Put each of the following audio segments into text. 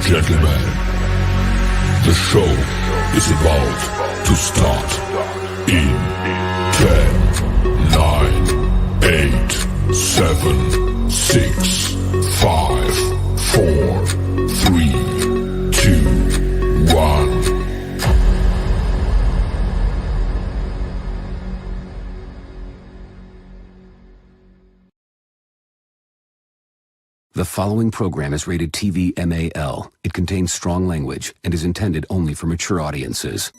gentlemen, the show is about to start in 10, 9, 8, 7, 6, 5, 4, 3, 2, 1. The following program is rated TV MAL. It contains strong language and is intended only for mature audiences.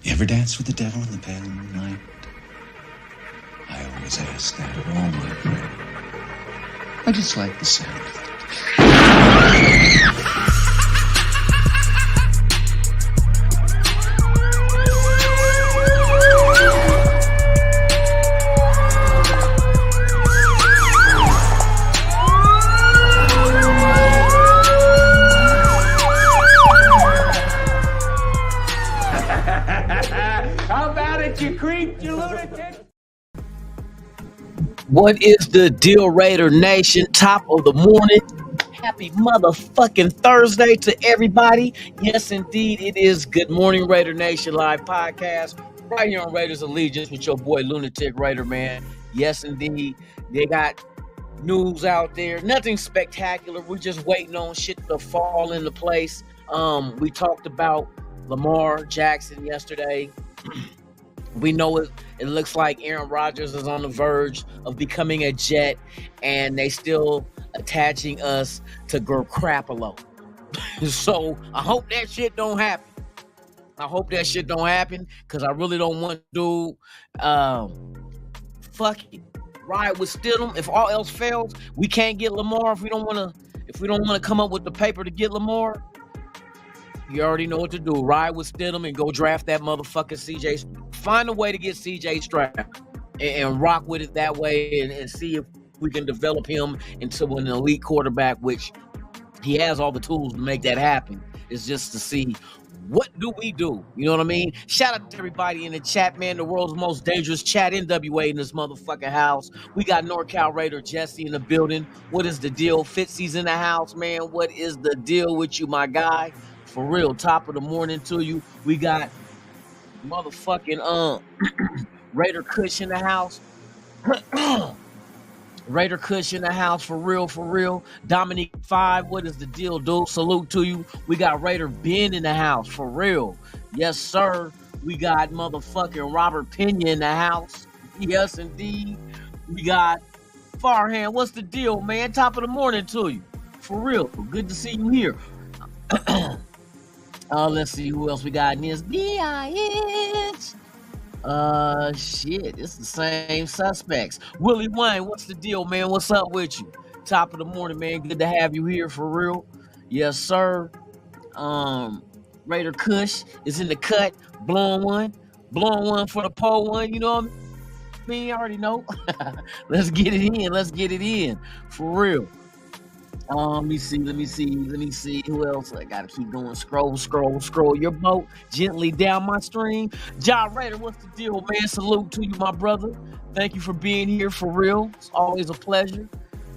You ever dance with the devil in the pale moonlight? I always ask that of all my friends. I just like the sound of it. What is the deal, Raider Nation? Top of the morning. Happy motherfucking Thursday to everybody. Yes, indeed, it is Good Morning Raider Nation live podcast right here on Raiders Allegiance with your boy Lunatic Raider, man. Yes, indeed, they got news out there. Nothing spectacular. We're just waiting on shit to fall into place. We talked about Lamar Jackson yesterday. We know it looks like Aaron Rodgers is on the verge of becoming a Jet, and they still attaching us to Garoppolo. So I hope that shit don't happen. Because I really don't want to fuck it. Ride with Stidham. If all else fails, we can't get Lamar. If we don't want to come up with the paper to get Lamar, you already know what to do. Ride with Stidham and go draft that motherfucking CJ. Find a way to get CJ Stroud and rock with it that way and see if we can develop him into an elite quarterback, which he has all the tools to make that happen. It's just to see what do we do. You know what I mean? Shout out to everybody in the chat, man. The world's most dangerous chat NWA in this motherfucking house. We got NorCal Raider Jesse in the building. What is the deal? Fitzy's in the house, man. What is the deal with you, my guy? For real, top of the morning to you. We got motherfucking Raider Kush in the house. Raider Kush in the house, for real. Dominique 5, what is the deal, dude? Salute to you. We got Raider Ben in the house, for real. Yes, sir. We got motherfucking Robert Pena in the house. Yes, indeed. We got Farhan. What's the deal, man? Top of the morning to you. For real. Good to see you here. Let's see who else we got in this bitch. Shit, it's the same suspects. Willie Wayne, what's the deal, man? What's up with you? Top of the morning, man. Good to have you here, for real. Yes, sir. Raider Kush is in the cut. Blowing one for the pole one. You know what I mean? You already know. Let's get it in. For real. Let me see. Who else? I gotta keep going. Scroll your boat gently down my stream. John Raider, what's the deal, man? Salute to you, my brother. Thank you for being here, for real. It's always a pleasure.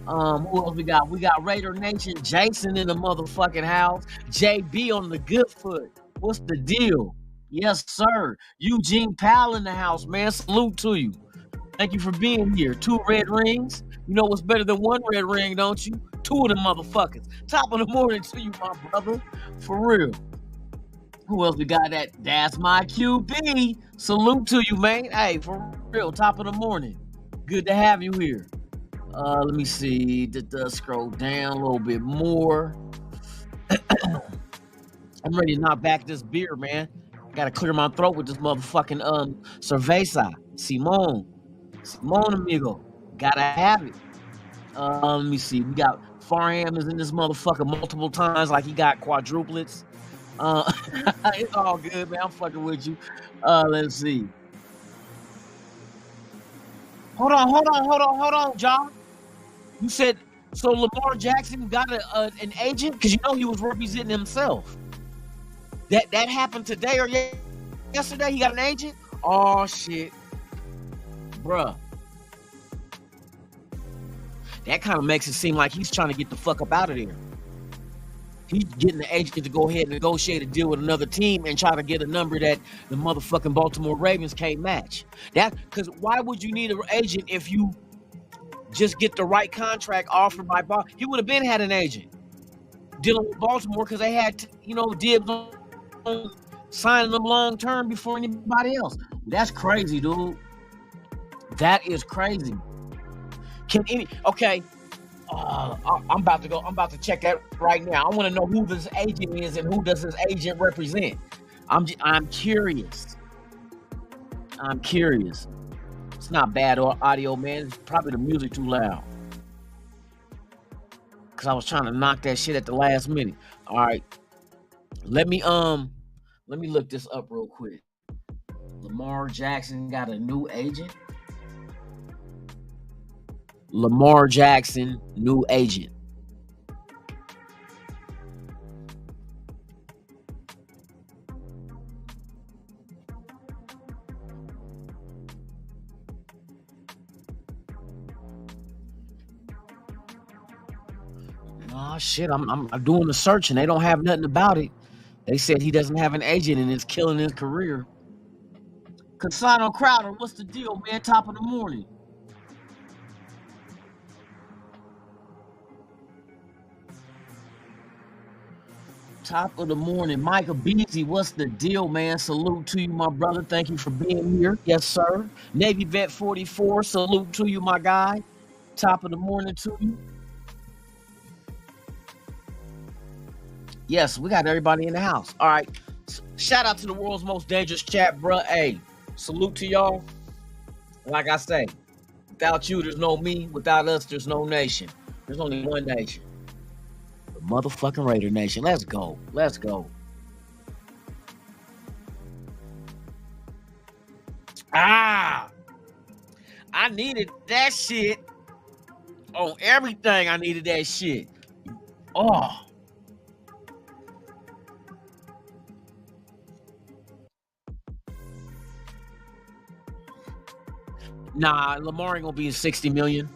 Who else we got? We got Raider Nation Jason in the motherfucking house. JB on the good foot. What's the deal? Yes, sir. Eugene Powell in the house, man. Salute to you. Thank you for being here. 2 red rings. You know what's better than 1 red ring, don't you? 2 of them motherfuckers. Top of the morning to you, my brother. For real. Who else we got? That's my QB. Salute to you, man. Hey, for real. Top of the morning. Good to have you here. Let me see. Scroll down a little bit more. I'm ready to knock back this beer, man. Gotta clear my throat with this motherfucking cerveza. Simone, amigo. Gotta have it. Let me see. We got Farham is in this motherfucker multiple times, like he got quadruplets. It's all good, man. I'm fucking with you. Let's see. Hold on, John. You said so Lamar Jackson got an agent? Because you know he was representing himself. That happened today or yesterday? He got an agent? Oh, shit. Bruh. That kind of makes it seem like he's trying to get the fuck up out of there. He's getting the agent to go ahead and negotiate a deal with another team and try to get a number that the motherfucking Baltimore Ravens can't match. That, because why would you need an agent if you just get the right contract offered by Baltimore? He would have been had an agent dealing with Baltimore because they had, dibs on signing them long term before anybody else. That's crazy, dude. That is crazy. I'm about to check that right now. I want to know who this agent is and who does this agent represent. I'm curious. It's not bad audio, man. It's probably the music too loud. Cause I was trying to knock that shit at the last minute. All right. Let me look this up real quick. Lamar Jackson got a new agent. Lamar Jackson, new agent. Oh shit, I'm doing the search and they don't have nothing about it. They said he doesn't have an agent and it's killing his career. Cassano Crowder, what's the deal, man? Top of the morning. Top of the morning. Michael Beasley, what's the deal, man? Salute to you, my brother. Thank you for being here. Yes, sir. Navy Vet 44, salute to you, my guy. Top of the morning to you. Yes, we got everybody in the house. All right. Shout out to the world's most dangerous chat, bruh. Hey, salute to y'all. Like I say, without you, there's no me. Without us, there's no nation. There's only one nation. The motherfucking Raider Nation. Let's go. Let's go. I needed that shit on everything. I needed that shit. Oh. Nah, Lamar ain't gonna be in 60 million.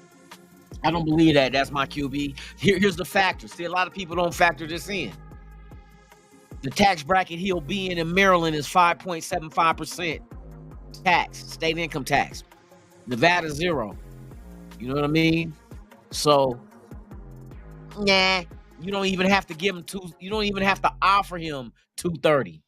I don't believe that. That's my QB. Here's the factor. See, a lot of people don't factor this in. The tax bracket he'll be in Maryland is 5.75% tax, state income tax. Nevada 0. You know what I mean? So, nah, you don't even have to give him you don't even have to offer him 230.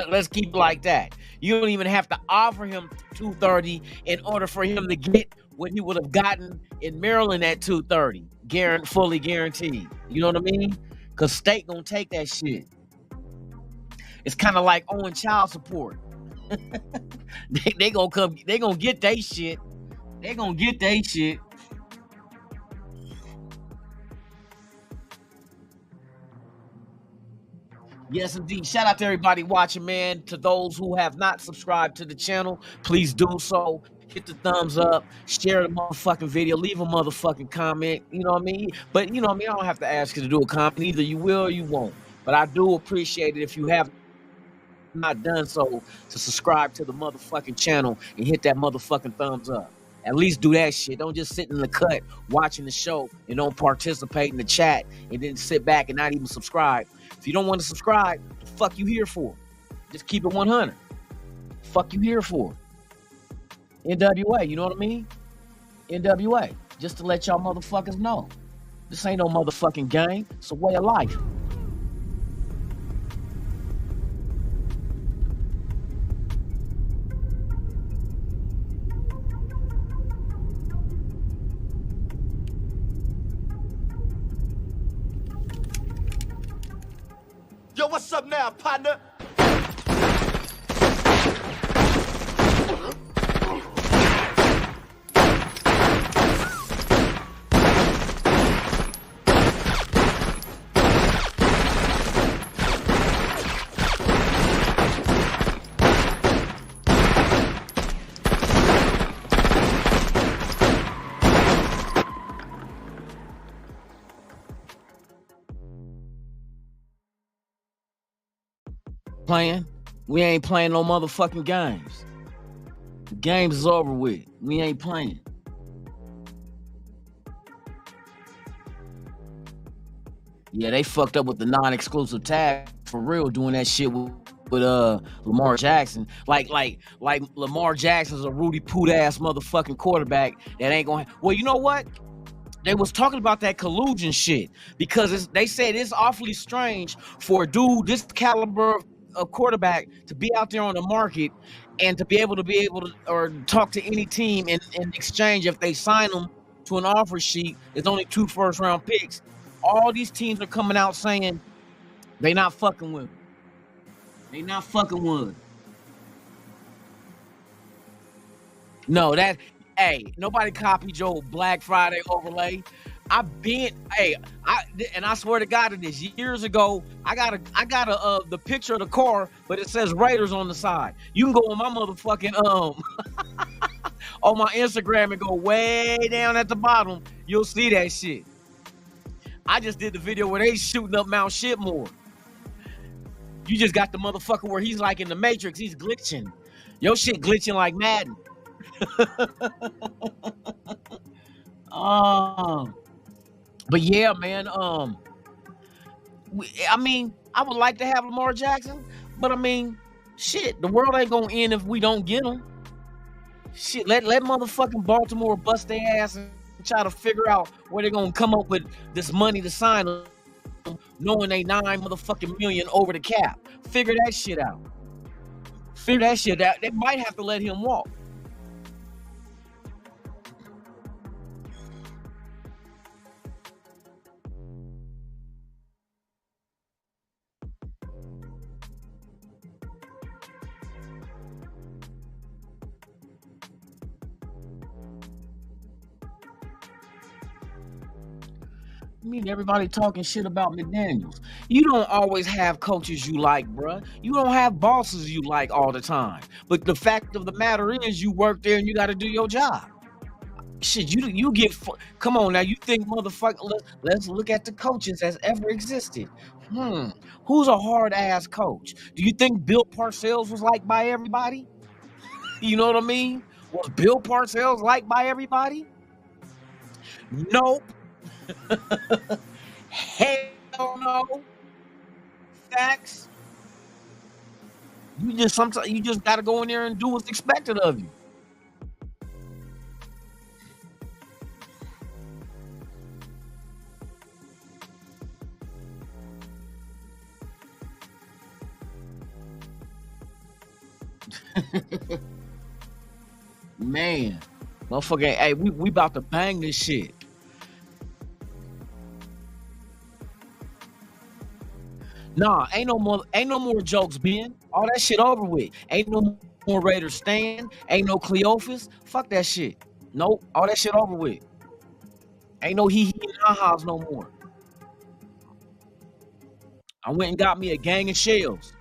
Let's keep it like that. You don't even have to offer him 230 in order for him to get what he would have gotten in Maryland at 230, fully guaranteed. You know what I mean? Because state gonna take that shit. It's kind of like owing child support. they gonna come. They gonna get their shit. They gonna get their shit. Yes, indeed. Shout out to everybody watching, man. To those who have not subscribed to the channel, please do so. Hit the thumbs up, share the motherfucking video, leave a motherfucking comment. You know what I mean? But you know what I mean? I don't have to ask you to do a comment. Either you will or you won't. But I do appreciate it if you have not done so to subscribe to the motherfucking channel and hit that motherfucking thumbs up. At least do that shit. Don't just sit in the cut watching the show and don't participate in the chat and then sit back and not even subscribe. If you don't want to subscribe, the fuck you here for? Just keep it 100. Fuck you here for? NWA, you know what I mean? NWA. Just to let y'all motherfuckers know. This ain't no motherfucking game. It's a way of life. Yo, what's up now, partner? Playing. We ain't playing no motherfucking games. The games is over with. We ain't playing. Yeah, they fucked up with the non-exclusive tag for real, doing that shit with Lamar Jackson. Like Lamar Jackson's a Rudy Poot ass motherfucking quarterback that ain't gonna. Well, you know what? They was talking about that collusion shit because they said it's awfully strange for a dude this caliber of quarterback to be out there on the market and to be able to or talk to any team in exchange if they sign him to an offer sheet. It's only 2 first-round picks. All these teams are coming out saying they not fucking with him. They not fucking with him. No, nobody copied Joe Black Friday overlay. I swear to God, it is years ago. I got the picture of the car, but it says Raiders on the side. You can go on my motherfucking on my Instagram and go way down at the bottom. You'll see that shit. I just did the video where they shooting up Mount Shitmore. You just got the motherfucker where he's like in the Matrix. He's glitching. Your shit glitching like Madden. But yeah, man. I would like to have Lamar Jackson, but I mean, shit, the world ain't gonna end if we don't get him. Shit, let motherfucking Baltimore bust their ass and try to figure out where they're gonna come up with this money to sign them, knowing they $9 motherfucking million over the cap. Figure that shit out. They might have to let him walk. I mean, everybody talking shit about McDaniels. You don't always have coaches you like, bruh. You don't have bosses you like all the time. But the fact of the matter is, you work there and you got to do your job. Shit, you get. Come on now, you think, motherfucker? Let's look at the coaches that's ever existed. Who's a hard ass coach? Do you think Bill Parcells was liked by everybody? You know what I mean? Was Bill Parcells liked by everybody? Nope. Hell no. Facts. You just gotta go in there and do what's expected of you. Man, motherfucker, hey, we about to bang this shit. Nah, ain't no more jokes, Ben. All that shit over with. Ain't no more Raiders stand. Ain't no Cleophas. Fuck that shit. Nope, all that shit over with. Ain't no he and ha-has no more. I went and got me a gang of shells.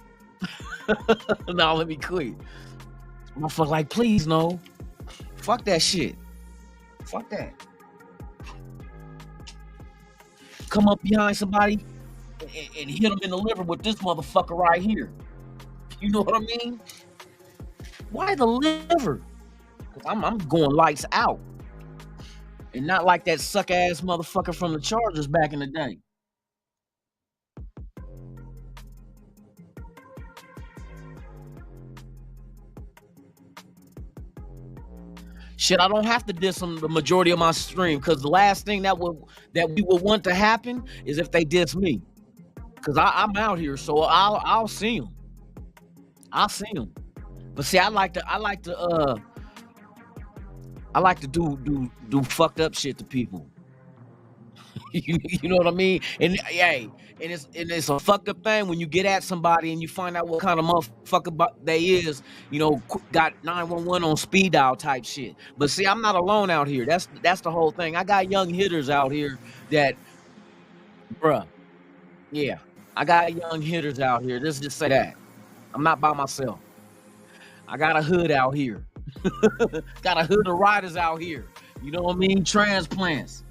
Nah, let me quit. Motherfucker, like, please no. Fuck that shit. Fuck that. Come up behind somebody and hit them in the liver with this motherfucker right here. You know what I mean? Why the liver? Because I'm going lights out. And not like that suck-ass motherfucker from the Chargers back in the day. Shit, I don't have to diss them the majority of my stream, because the last thing that we would want to happen is if they diss me. Because I'm out here, so I'll see them. I'll see them. But see, I like to do fucked up shit to people. You know what I mean? And hey, and it's a fucked up thing when you get at somebody and you find out what kind of motherfucker they is. You know, got 911 on speed dial type shit. But see, I'm not alone out here. That's the whole thing. I got young hitters out here that, bruh. Yeah, I got young hitters out here. Let's just say that. I'm not by myself. I got a hood out here. Got a hood of riders out here. You know what I mean? Transplants.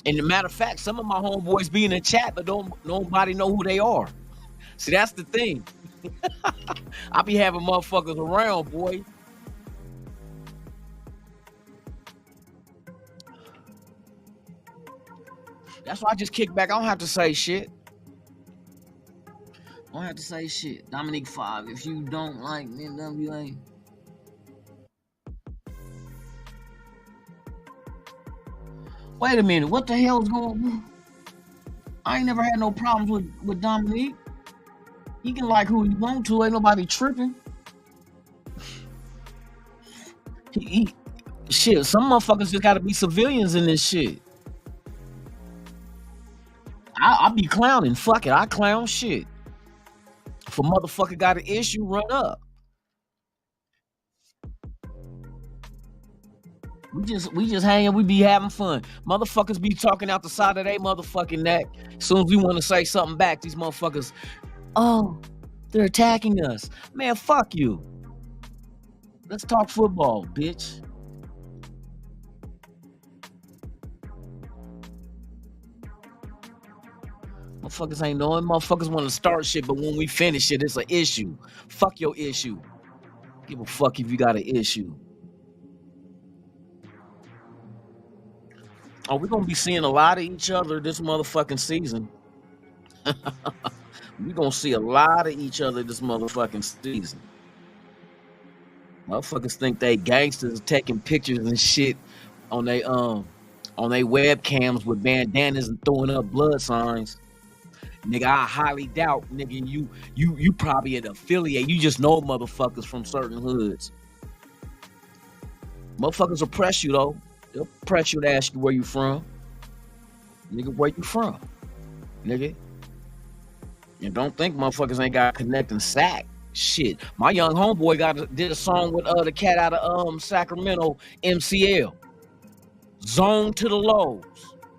And the matter of fact, some of my homeboys be in the chat, but nobody know who they are. See, that's the thing. I be having motherfuckers around, boy. That's why I just kick back. I don't have to say shit. I don't have to say shit. Dominique 5. If you don't like NWA. Wait a minute. What the hell is going on? I ain't never had no problems with Dominique. He can like who he want to. Ain't nobody tripping. Shit, some motherfuckers just gotta be civilians in this shit. I be clowning. Fuck it. I clown shit. If a motherfucker got an issue, run up. We just hanging, we be having fun. Motherfuckers be talking out the side of their motherfucking neck. As soon as we want to say something back, these motherfuckers, oh, they're attacking us. Man, fuck you. Let's talk football, bitch. Motherfuckers ain't knowing. Motherfuckers want to start shit, but when we finish it, it's an issue. Fuck your issue. Give a fuck if you got an issue. Oh, we're gonna be seeing a lot of each other this motherfucking season. We're gonna see a lot of each other this motherfucking season. Motherfuckers think they gangsters taking pictures and shit on they webcams with bandanas and throwing up blood signs. Nigga, I highly doubt, nigga, you probably an affiliate. You just know motherfuckers from certain hoods. Motherfuckers will press you though. They'll press you to ask you where you from. Nigga, where you from? Nigga. And don't think motherfuckers ain't got connecting sack. Shit. My young homeboy did a song with the cat out of Sacramento, MCL. Zone to the Lows.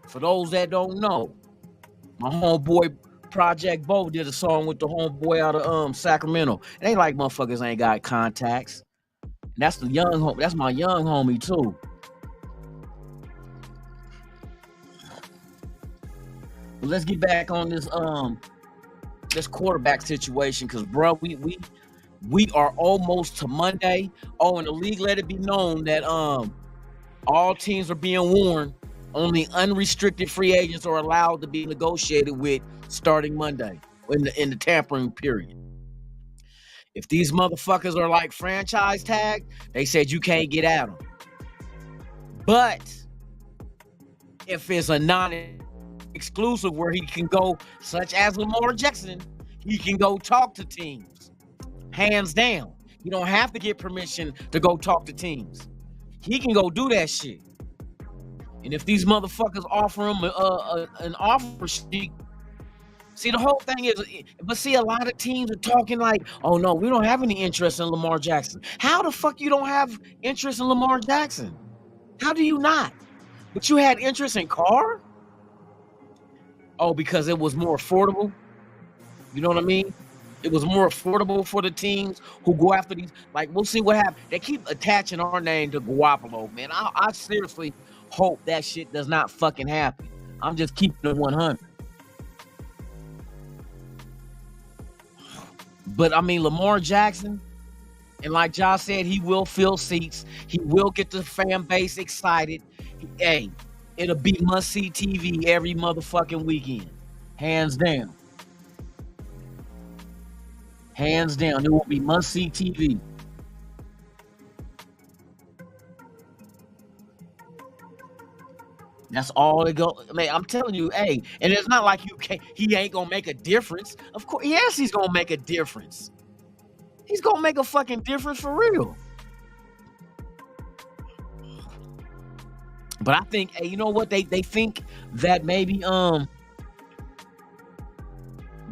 For those that don't know. My homeboy Project Bo did a song with the homeboy out of Sacramento. It ain't like motherfuckers ain't got contacts. And that's my young homie too. But let's get back on this quarterback situation, because bro, we are almost to Monday. Oh, and the league let it be known that all teams are being warned. Only unrestricted free agents are allowed to be negotiated with starting Monday in the tampering period. If these motherfuckers are like franchise tag, they said you can't get at them. But if it's a non-exclusive where he can go, such as Lamar Jackson, he can go talk to teams. Hands down. You don't have to get permission to go talk to teams. He can go do that shit. And if these motherfuckers offer him an offer sheet, see, the whole thing is, but see, a lot of teams are talking like, oh no, we don't have any interest in Lamar Jackson. How the fuck you don't have interest in Lamar Jackson? How do you not? But you had interest in Carr? Oh, because it was more affordable? You know what I mean? It was more affordable for the teams who go after these. Like, we'll see what happens. They keep attaching our name to Garoppolo, man. I seriously hope that shit does not fucking happen. I'm just keeping it 100. But I mean, Lamar Jackson, and like Josh said, he will fill seats. He will get the fan base excited. Hey, it'll be must-see TV every motherfucking weekend. Hands down. Hands down, it will be must-see TV. That's all it go. Man, I'm telling you, hey, and it's not like he ain't gonna make a difference. Of course, yes, he's gonna make a difference. He's gonna make a fucking difference for real. But I think, hey, you know what? They think that maybe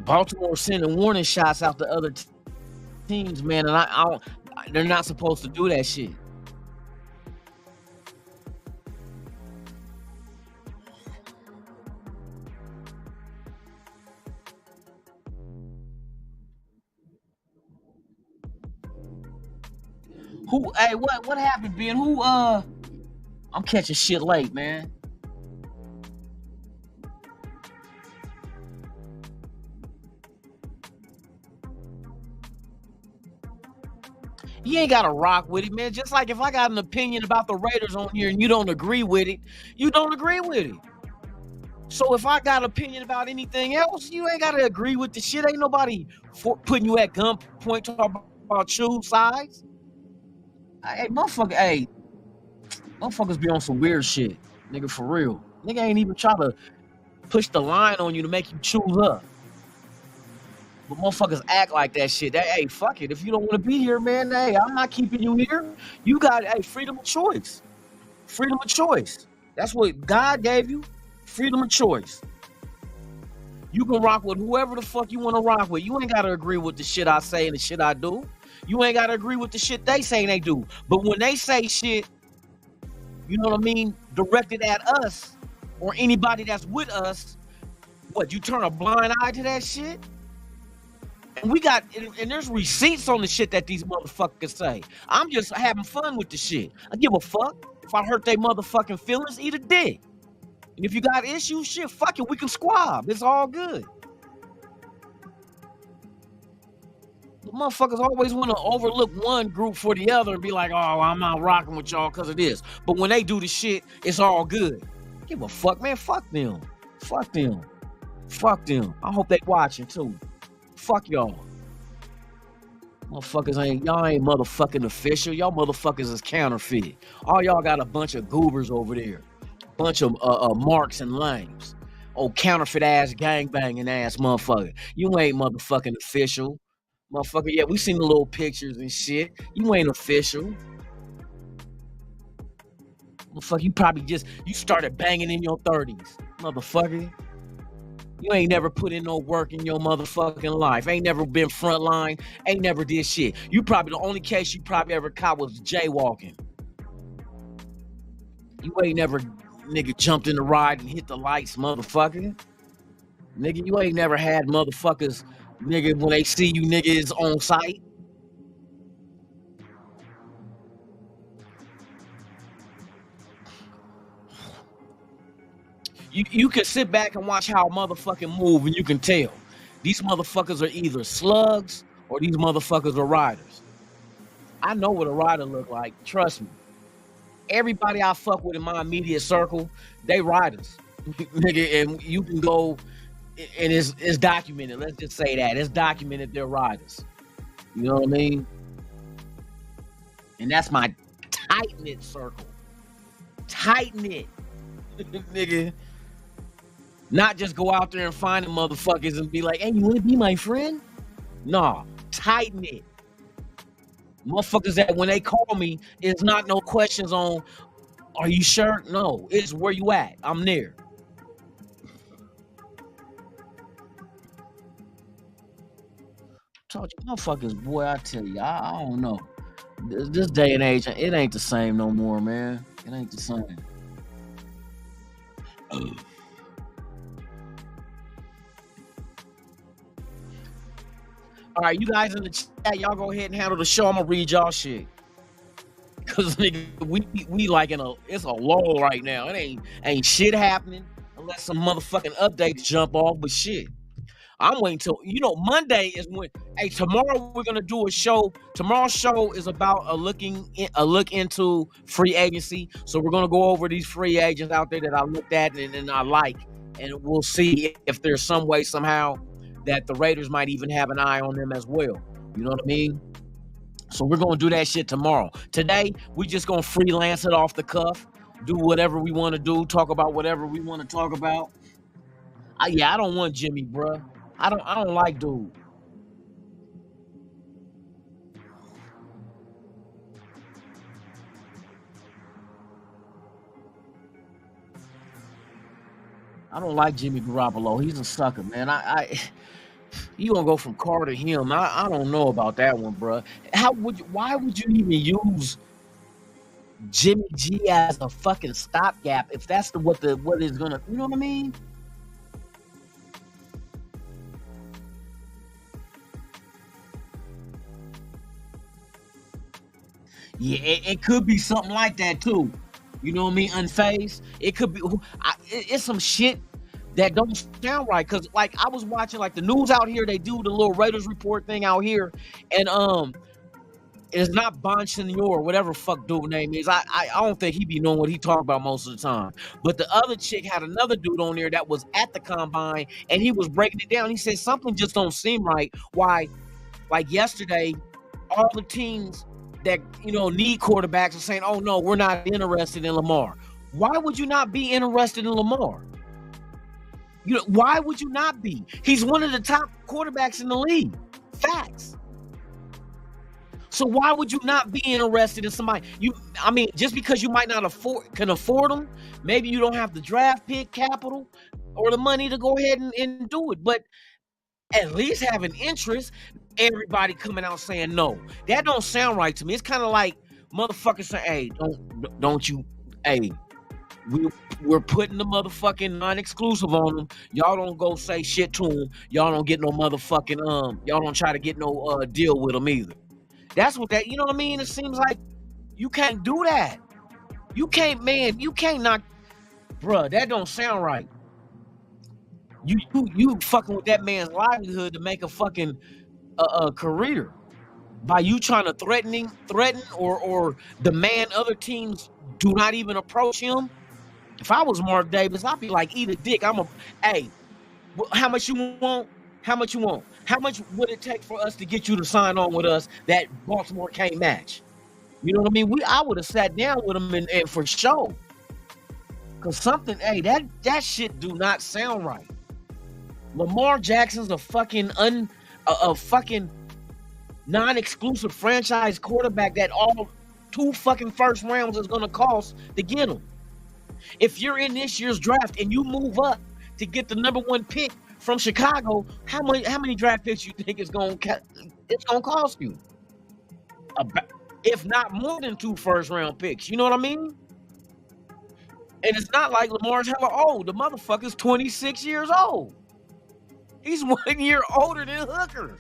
Baltimore sending warning shots out to other teams, man, and they're not supposed to do that shit. Hey, what happened, Ben? I'm catching shit late, man. You ain't gotta rock with it, man. Just like if I got an opinion about the Raiders on here and you don't agree with it, you don't agree with it. So if I got an opinion about anything else, you ain't gotta agree with the shit. Ain't nobody putting you at gunpoint talking about choose sides. Hey, motherfuckers be on some weird shit, nigga, for real. Nigga ain't even try to push the line on you to make you choose up. But motherfuckers act like that shit. Hey, fuck it. If you don't want to be here, man, hey, I'm not keeping you here. You got, freedom of choice. Freedom of choice. That's what God gave you. Freedom of choice. You can rock with whoever the fuck you want to rock with. You ain't got to agree with the shit I say and the shit I do. You ain't got to agree with the shit they say and they do. But when they say shit, you know what I mean, directed at us or anybody that's with us, what, you turn a blind eye to that shit? And and there's receipts on the shit that these motherfuckers say. I'm just having fun with the shit. I give a fuck. If I hurt they motherfucking feelings, eat a dick. And if you got issues, shit, fuck it, we can squab. It's all good. The motherfuckers always want to overlook one group for the other and be like, oh, I'm not rocking with y'all because of this. But when they do the shit, it's all good. Give a fuck, man. Fuck them. Fuck them. Fuck them. I hope they watching too. Fuck y'all. Motherfuckers y'all ain't motherfucking official. Y'all motherfuckers is counterfeit. All y'all got a bunch of goobers over there. Bunch of marks and lames. Oh, counterfeit ass gangbanging ass motherfucker. You ain't motherfucking official. Motherfucker, yeah, we seen the little pictures and shit. You ain't official. Motherfucker, you probably you started banging in your 30s. Motherfucker. You ain't never put in no work in your motherfucking life. Ain't never been frontline. Ain't never did shit. You probably, the only case you probably ever caught was jaywalking. You ain't never, nigga, jumped in the ride and hit the lights, motherfucker. Nigga, you ain't never had motherfuckers, nigga, when they see you, nigga, is on site. You can sit back and watch how a motherfucking move and you can tell. These motherfuckers are either slugs or these motherfuckers are riders. I know what a rider look like. Trust me. Everybody I fuck with in my immediate circle, they riders. Nigga, and you can go, and it's documented. Let's just say that. It's documented they're riders. You know what I mean? And that's my tight-knit circle. Tight-knit. Nigga. Not just go out there and find the motherfuckers and be like, hey, you want to be my friend? Nah, tight-knit. Motherfuckers that when they call me, it's not no questions on, are you sure? No, it's where you at. I'm there. Told you, motherfuckers, boy, I tell you, I don't know. This day and age, it ain't the same no more, man. It ain't the same. All right, you guys in the chat, y'all go ahead and handle the show. I'm gonna read y'all shit. Cause nigga, we like it's a lull right now. It ain't shit happening unless some motherfucking updates jump off. But shit, I'm waiting till Monday is when. Hey, tomorrow we're gonna do a show. Tomorrow's show is about a look into free agency. So we're gonna go over these free agents out there that I looked at and I like, and we'll see if there's some way somehow that the Raiders might even have an eye on them as well. You know what I mean? So we're going to do that shit tomorrow. Today, we just going to freelance it off the cuff, do whatever we want to do, talk about whatever we want to talk about. I don't want Jimmy, bruh. I don't like dude. I don't like Jimmy Garoppolo. He's a sucker, man. You gonna go from Carr to him? I don't know about that one, bro. Why would you even use Jimmy G as a fucking stopgap if that's what is gonna? You know what I mean? Yeah, it could be something like that too. You know what I mean? Unfazed. It could be. It's some shit that don't sound right, because like I was watching like the news out here, they do the little Raiders report thing out here, and It's not Bonsignor, whatever fuck dude name is. I don't think he be knowing what he talking about most of the time. But the other chick had another dude on there that was at the combine, and he was breaking it down. He said something just don't seem right. Why? Like yesterday, all the teams that need quarterbacks are saying, "Oh no, we're not interested in Lamar." Why would you not be interested in Lamar? Why would you not be? He's one of the top quarterbacks in the league. Facts. So why would you not be interested in somebody? Just because you might not can afford them, maybe you don't have the draft pick capital or the money to go ahead and do it. But at least have an interest. Everybody coming out saying no. That don't sound right to me. It's kind of like motherfuckers saying, "Hey, don't you, hey, we're putting the motherfucking non-exclusive on them. Y'all don't go say shit to them. Y'all don't get no motherfucking y'all don't try to get no deal with them either." That's what that, you know what I mean? It seems like you can't do that. You can't knock, bruh, that don't sound right. You fucking with that man's livelihood to make a fucking career by you trying to threaten or demand other teams do not even approach him. If I was Mark Davis, I'd be like, eat a dick. Hey, how much you want? How much you want? How much would it take for us to get you to sign on with us that Baltimore can't match? You know what I mean? I would have sat down with him and for sure. Cause something, hey, that shit do not sound right. Lamar Jackson's a fucking non-exclusive franchise quarterback that all 2 fucking first rounds is gonna cost to get him. If you're in this year's draft and you move up to get the number 1 pick from Chicago, how many draft picks you think it's gonna cost you? If not more than 2 first round picks. You know what I mean? And it's not like Lamar's hella old. The motherfucker's 26 years old. He's 1 year older than Hooker.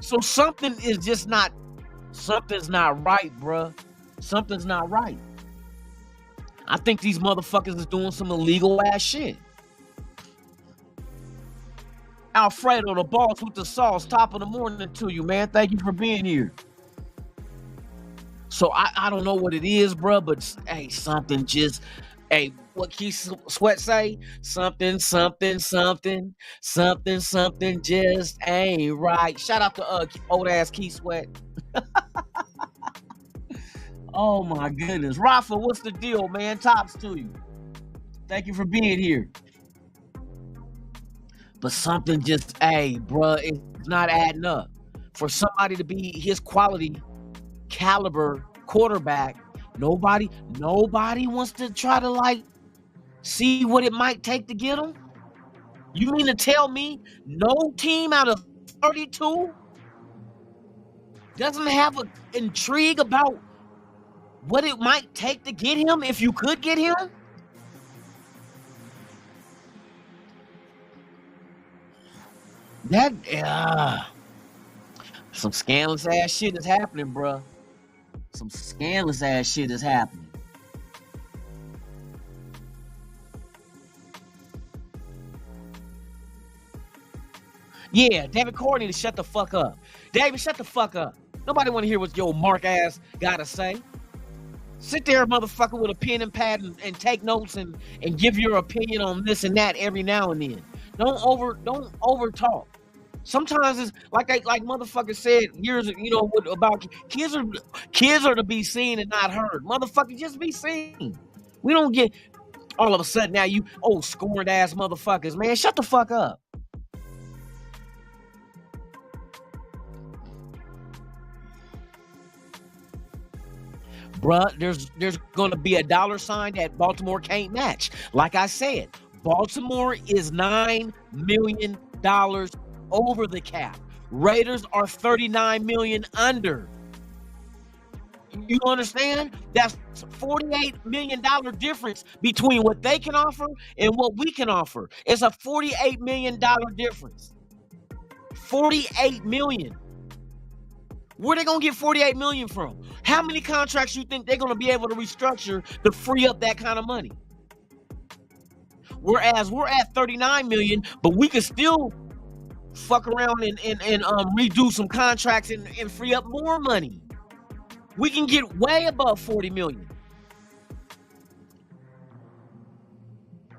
So something's not right, bruh. Something's not right. I think these motherfuckers is doing some illegal ass shit. Alfredo, the boss with the sauce, top of the morning to you, man. Thank you for being here. So I don't know what it is, bro, but hey, something just, hey, what Keith Sweat say? Something just ain't right. Shout out to old ass Keith Sweat. Oh my goodness. Rafa, what's the deal, man? Tops to you. Thank you for being here. But something just, hey, bruh, it's not adding up. For somebody to be his quality caliber quarterback, nobody wants to try to see what it might take to get him. You mean to tell me no team out of 32 doesn't have an intrigue about what it might take to get him if you could get him? That some scandalous ass shit is happening, bruh. Some scandalous ass shit is happening. Yeah, David Courtney to shut the fuck up. David, shut the fuck up. Nobody want to hear what your Mark ass gotta say. Sit there, motherfucker, with a pen and pad and take notes and give your opinion on this and that every now and then. Don't over talk. Sometimes it's like motherfucker said years, about kids are to be seen and not heard. Motherfucker, just be seen. We don't get all of a sudden now you scorned ass motherfuckers, man. Shut the fuck up. Bruh, there's gonna be a dollar sign that Baltimore can't match. Like I said, Baltimore is $9 million over the cap. Raiders are $39 million under. You understand? That's $48 million difference between what they can offer and what we can offer. It's a $48 million difference. $48 million. Where they gonna get $48 million from? How many contracts you think they're gonna be able to restructure to free up that kind of money? Whereas we're at $39 million, but we can still fuck around and redo some contracts and free up more money. We can get way above 40 million.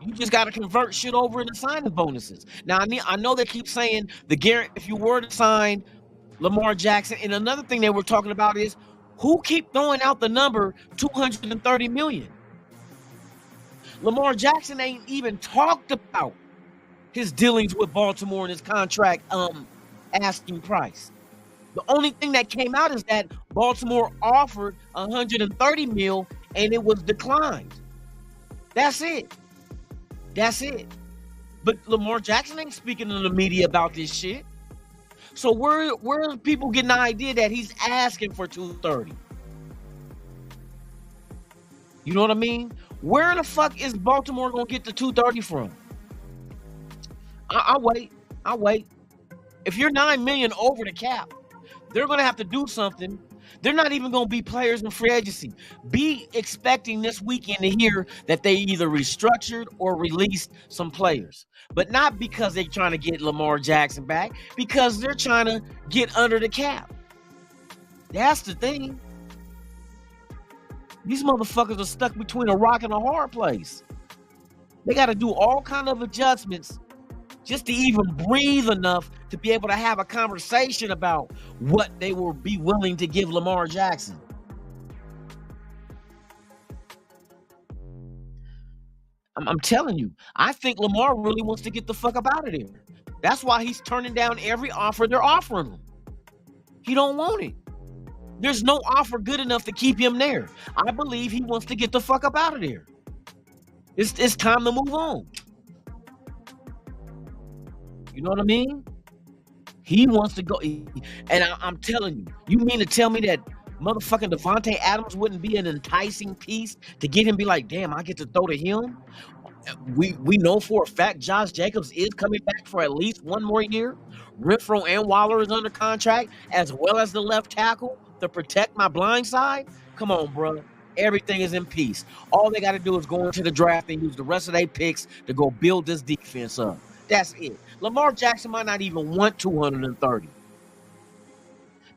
You just got to convert shit over into signing bonuses. Now, I know they keep saying if you were to sign Lamar Jackson, and another thing they were talking about is who keep throwing out the number 230 million. Lamar Jackson ain't even talked about his dealings with Baltimore and his contract asking price. The only thing that came out is that Baltimore offered 130 mil and it was declined. That's it. That's it. But Lamar Jackson ain't speaking to the media about this shit. So where are people getting the idea that he's asking for 230? You know what I mean? Where the fuck is Baltimore gonna get the 230 from? I'll wait. If you're 9 million over the cap, they're gonna have to do something. They're not even gonna be players in free agency. Be expecting this weekend to hear that they either restructured or released some players. But not because they're trying to get Lamar Jackson back, because they're trying to get under the cap. That's the thing. These motherfuckers are stuck between a rock and a hard place. They got to do all kind of adjustments just to even breathe enough to be able to have a conversation about what they will be willing to give Lamar Jackson. I'm telling you, I think Lamar really wants to get the fuck up out of there. That's why he's turning down every offer they're offering him. He don't want it. There's no offer good enough to keep him there. I believe he wants to get the fuck up out of there. It's time to move on. You know what I mean? He wants to go. And I'm telling you, you mean to tell me that motherfucking Devontae Adams wouldn't be an enticing piece to get him be like, damn, I get to throw to him? We know for a fact Josh Jacobs is coming back for at least one more year. Renfro and Waller is under contract, as well as the left tackle to protect my blind side. Come on, bro. Everything is in peace. All they got to do is go into the draft and use the rest of their picks to go build this defense up. That's it. Lamar Jackson might not even want 230.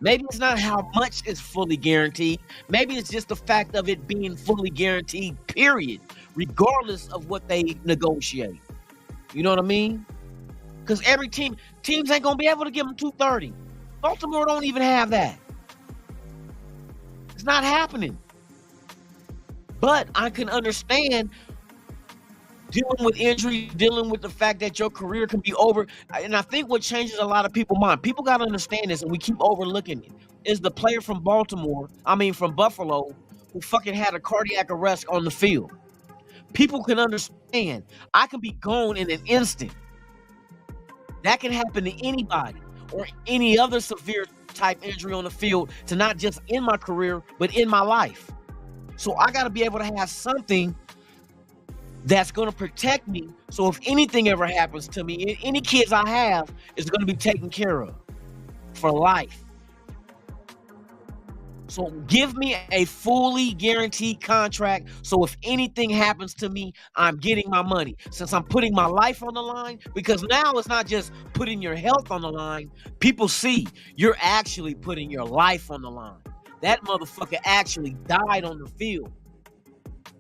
Maybe it's not how much is fully guaranteed. Maybe it's just the fact of it being fully guaranteed, period, regardless of what they negotiate. You know what I mean? Because every teams ain't going to be able to give him 230. Baltimore don't even have that. It's not happening. But I can understand dealing with injury, dealing with the fact that your career can be over. And I think what changes a lot of people's mind, people got to understand this, and we keep overlooking it, is the player from Buffalo, who fucking had a cardiac arrest on the field. People can understand. I can be gone in an instant. That can happen to anybody or any other severe type injury on the field, to not just in my career, but in my life. So I got to be able to have something that's going to protect me. So if anything ever happens to me, any kids I have is going to be taken care of for life. So give me a fully guaranteed contract. So if anything happens to me, I'm getting my money. Since I'm putting my life on the line, because now it's not just putting your health on the line. People see you're actually putting your life on the line. That motherfucker actually died on the field.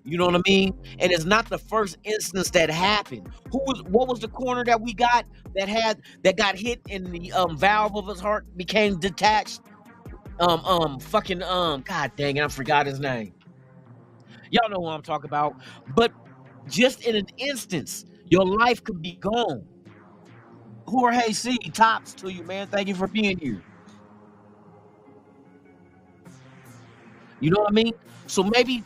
You know what I mean? And it's not the first instance that happened. What was the corner that we got that got hit and the valve of his heart became detached? God dang it, I forgot his name. Y'all know who I'm talking about. But just in an instance, your life could be gone. Jorge C, tops to you, man. Thank you for being here. You know what I mean? So maybe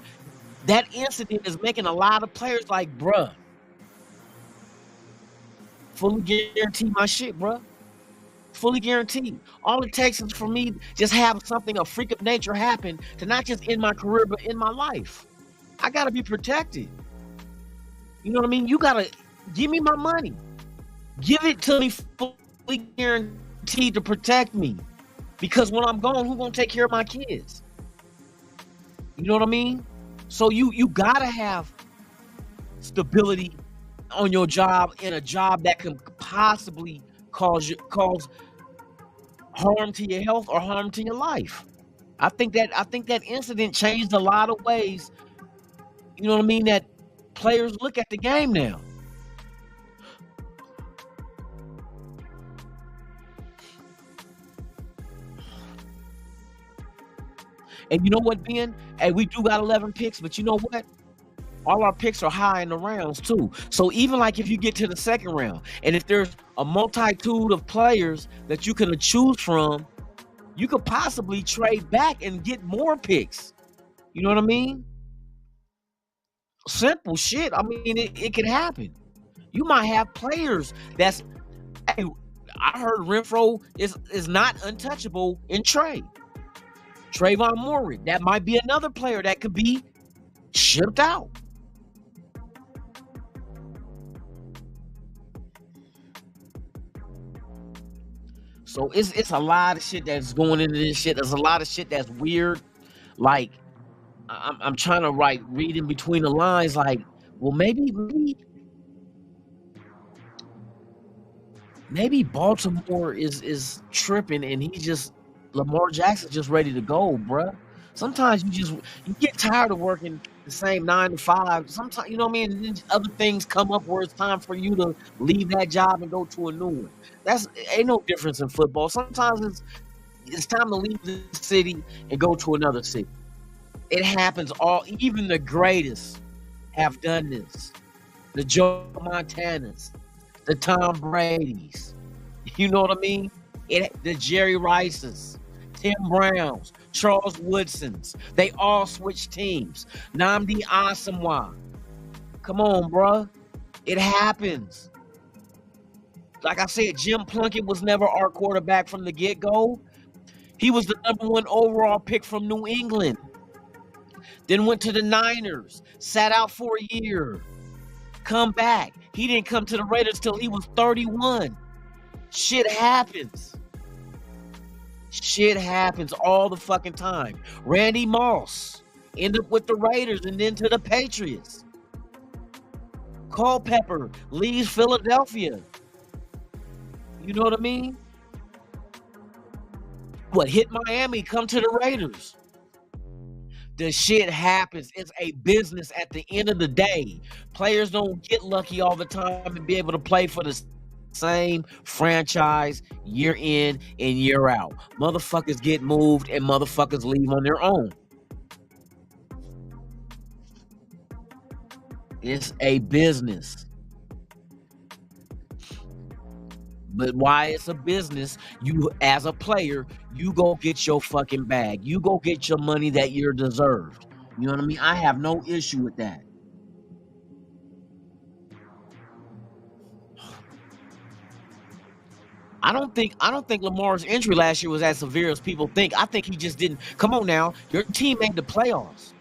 that incident is making a lot of players like, bruh, fully guarantee my shit, bruh. Fully guaranteed. All it takes is for me just have something, a freak of nature happen to not just in my career, but in my life. I got to be protected. You know what I mean? You got to give me my money. Give it to me fully guaranteed to protect me. Because when I'm gone, who's going to take care of my kids? You know what I mean? So you got to have stability on your job, in a job that can possibly cause harm to your health or harm to your life. I think that incident changed a lot of ways. You know what I mean? That players look at the game now. And you know what, Ben? Hey, we do got 11 picks, but you know what? All our picks are high in the rounds too. So even like if you get to the second round, and if there's a multitude of players that you can choose from, you could possibly trade back and get more picks. You know what I mean? Simple shit. I mean, it can happen. You might have players that's. Hey, I heard Renfro is not untouchable in trade. Trayvon Moore, that might be another player that could be shipped out. So it's a lot of shit that's going into this shit. There's a lot of shit that's weird. Like I'm trying to read in between the lines. Like, well, maybe Baltimore is tripping, and Lamar Jackson's just ready to go, bruh. Sometimes you get tired of working the same 9 to 5. Sometimes, you know what I mean? And then other things come up where it's time for you to leave that job and go to a new one. Ain't no difference in football. Sometimes it's time to leave the city and go to another city. It happens even the greatest have done this. The Joe Montanas, the Tom Brady's, you know what I mean? The Jerry Rices, Tim Browns, Charles Woodsons, they all switched teams. Nnamdi Asomugha. Come on, bruh. It happens. Like I said, Jim Plunkett was never our quarterback from the get-go. He was the #1 overall pick from New England. Then went to the Niners, sat out for a year, come back. He didn't come to the Raiders till he was 31. Shit happens. Shit happens all the fucking time. Randy Moss ended up with the Raiders and then to the Patriots. Culpepper leaves Philadelphia. You know what I mean? Hit Miami, come to the Raiders. The shit happens. It's a business at the end of the day. Players don't get lucky all the time and be able to play for the same franchise year in and year out. Motherfuckers get moved and motherfuckers leave on their own. It's a business. But why it's a business, you as a player, you go get your fucking bag. You go get your money that you're deserved. You know what I mean? I have no issue with that. I don't think Lamar's injury last year was as severe as people think. I think he just didn't. Come on now, your team made the playoffs.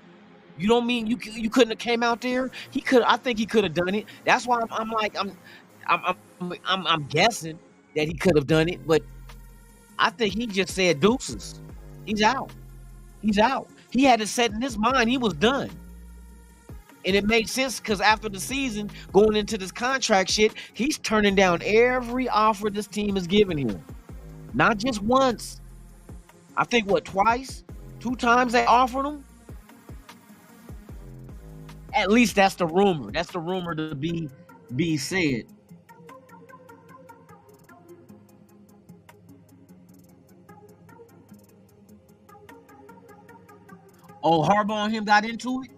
You don't mean you couldn't have came out there? He could. I think he could have done it. That's why I'm guessing that he could have done it, but I think he just said deuces. He's out. He's out. He had it set in his mind he was done. And it made sense because after the season, going into this contract shit, he's turning down every offer this team is giving him. Not just once. I think, twice? 2 times they offered him? At least that's the rumor. That's the rumor to be said. Oh, Harbaugh and him got into it?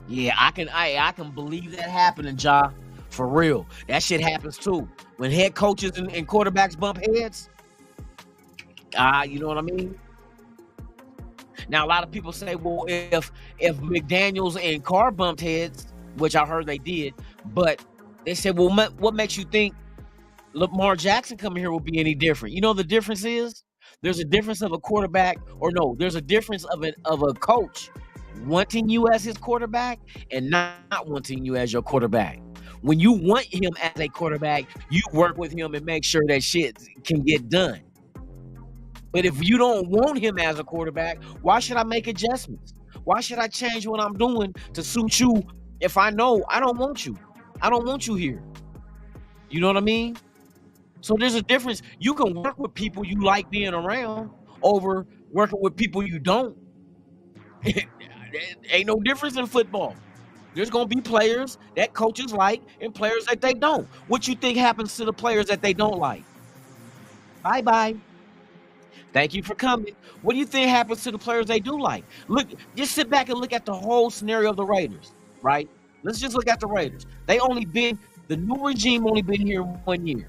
Yeah, I can believe that happening, Ja. For real. That shit happens too. When head coaches and quarterbacks bump heads. You know what I mean? Now, a lot of people say, well, if McDaniels and Carr bumped heads, which I heard they did, but they said, well, what makes you think Lamar Jackson coming here will be any different? You know the difference is? There's a difference of a quarterback, there's a difference of a coach wanting you as his quarterback and not wanting you as your quarterback. When you want him as a quarterback, you work with him and make sure that shit can get done. But if you don't want him as a quarterback, why should I make adjustments? Why should I change what I'm doing to suit you if I know I don't want you? I don't want you here. You know what I mean? So there's a difference. You can work with people you like being around over working with people you don't. Ain't no difference in football. There's going to be players that coaches like and players that they don't. What you think happens to the players that they don't like? Bye-bye. Thank you for coming. What do you think happens to the players they do like? Look, just sit back and look at the whole scenario of the Raiders, right? Let's just look at the Raiders. The new regime only been here 1 year.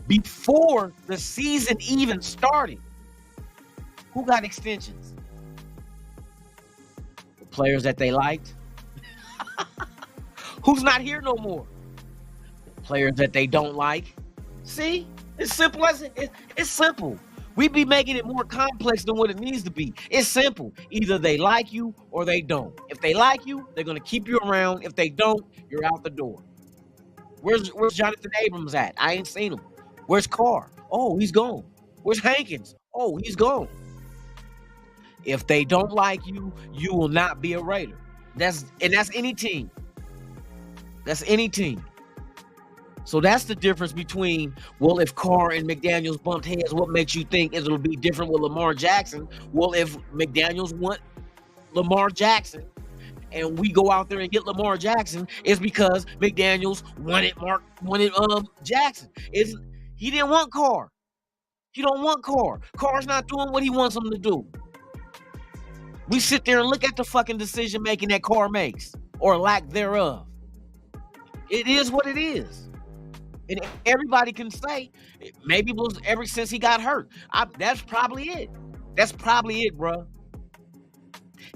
Before the season even started, who got extensions? The players that they liked. Who's not here no more? The players that they don't like. See? It's simple as it's simple. We be making it more complex than what it needs to be. It's simple. Either they like you or they don't. If they like you, they're gonna keep you around. If they don't, you're out the door. Where's Jonathan Abrams at? I ain't seen him. Where's Carr? Oh, he's gone. Where's Hankins? Oh, he's gone. If they don't like you, you will not be a Raider. That's any team. That's any team. So that's the difference between, well, if Carr and McDaniels bumped heads, what makes you think it'll be different with Lamar Jackson? Well, if McDaniels want Lamar Jackson and we go out there and get Lamar Jackson, it's because McDaniels wanted Jackson. He didn't want Carr. He don't want Carr. Carr's not doing what he wants him to do. We sit there and look at the fucking decision making that Carr makes, or lack thereof. It is what it is. And everybody can say, maybe it was ever since he got hurt. That's probably it. That's probably it, bro.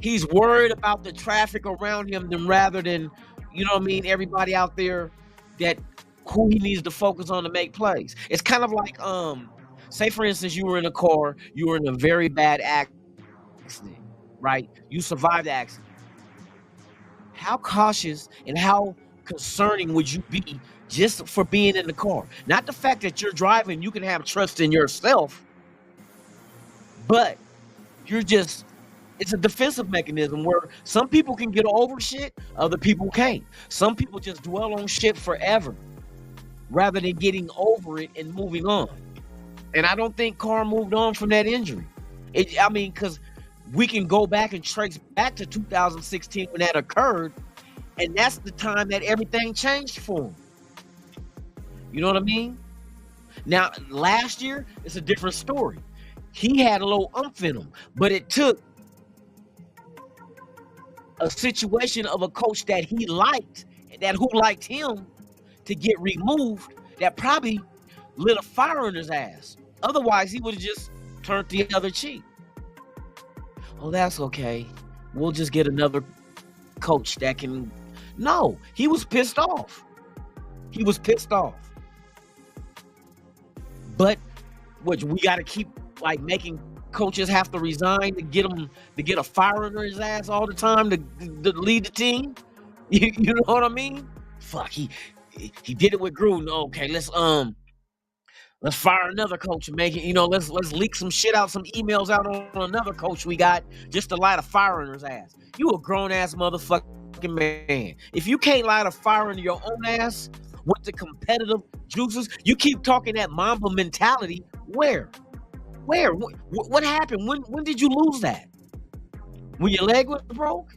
He's worried about the traffic around him rather than, you know what I mean, everybody out there that who he needs to focus on to make plays. It's kind of like, say for instance, you were in a car, you were in a very bad accident, right? You survived the accident. How cautious and how concerning would you be just for being in the car? Not the fact that you're driving, you can have trust in yourself, but it's a defensive mechanism where some people can get over shit, other people can't. Some people just dwell on shit forever rather than getting over it and moving on. And I don't think Carr moved on from that injury. Because we can go back and trace back to 2016 when that occurred, and that's the time that everything changed for him. You know what I mean? Now, last year, it's a different story. He had a little umph in him, but it took a situation of a coach that he liked, who liked him, to get removed, that probably lit a fire in his ass. Otherwise, he would have just turned the other cheek. Oh, that's okay. We'll just get another coach that can... No, he was pissed off. He was pissed off. But we got to keep making coaches have to resign to get a fire under his ass all the time to lead the team. You know what I mean? Fuck, he did it with Gruden. Okay, let's fire another coach and make it. Let's leak some shit out, some emails out on another coach we got just to light a fire under his ass. You a grown ass motherfucking man. If you can't light a fire under your own ass with the competitive juices, you keep talking that Mamba mentality. Where? What happened? When did you lose that? When your leg was broke?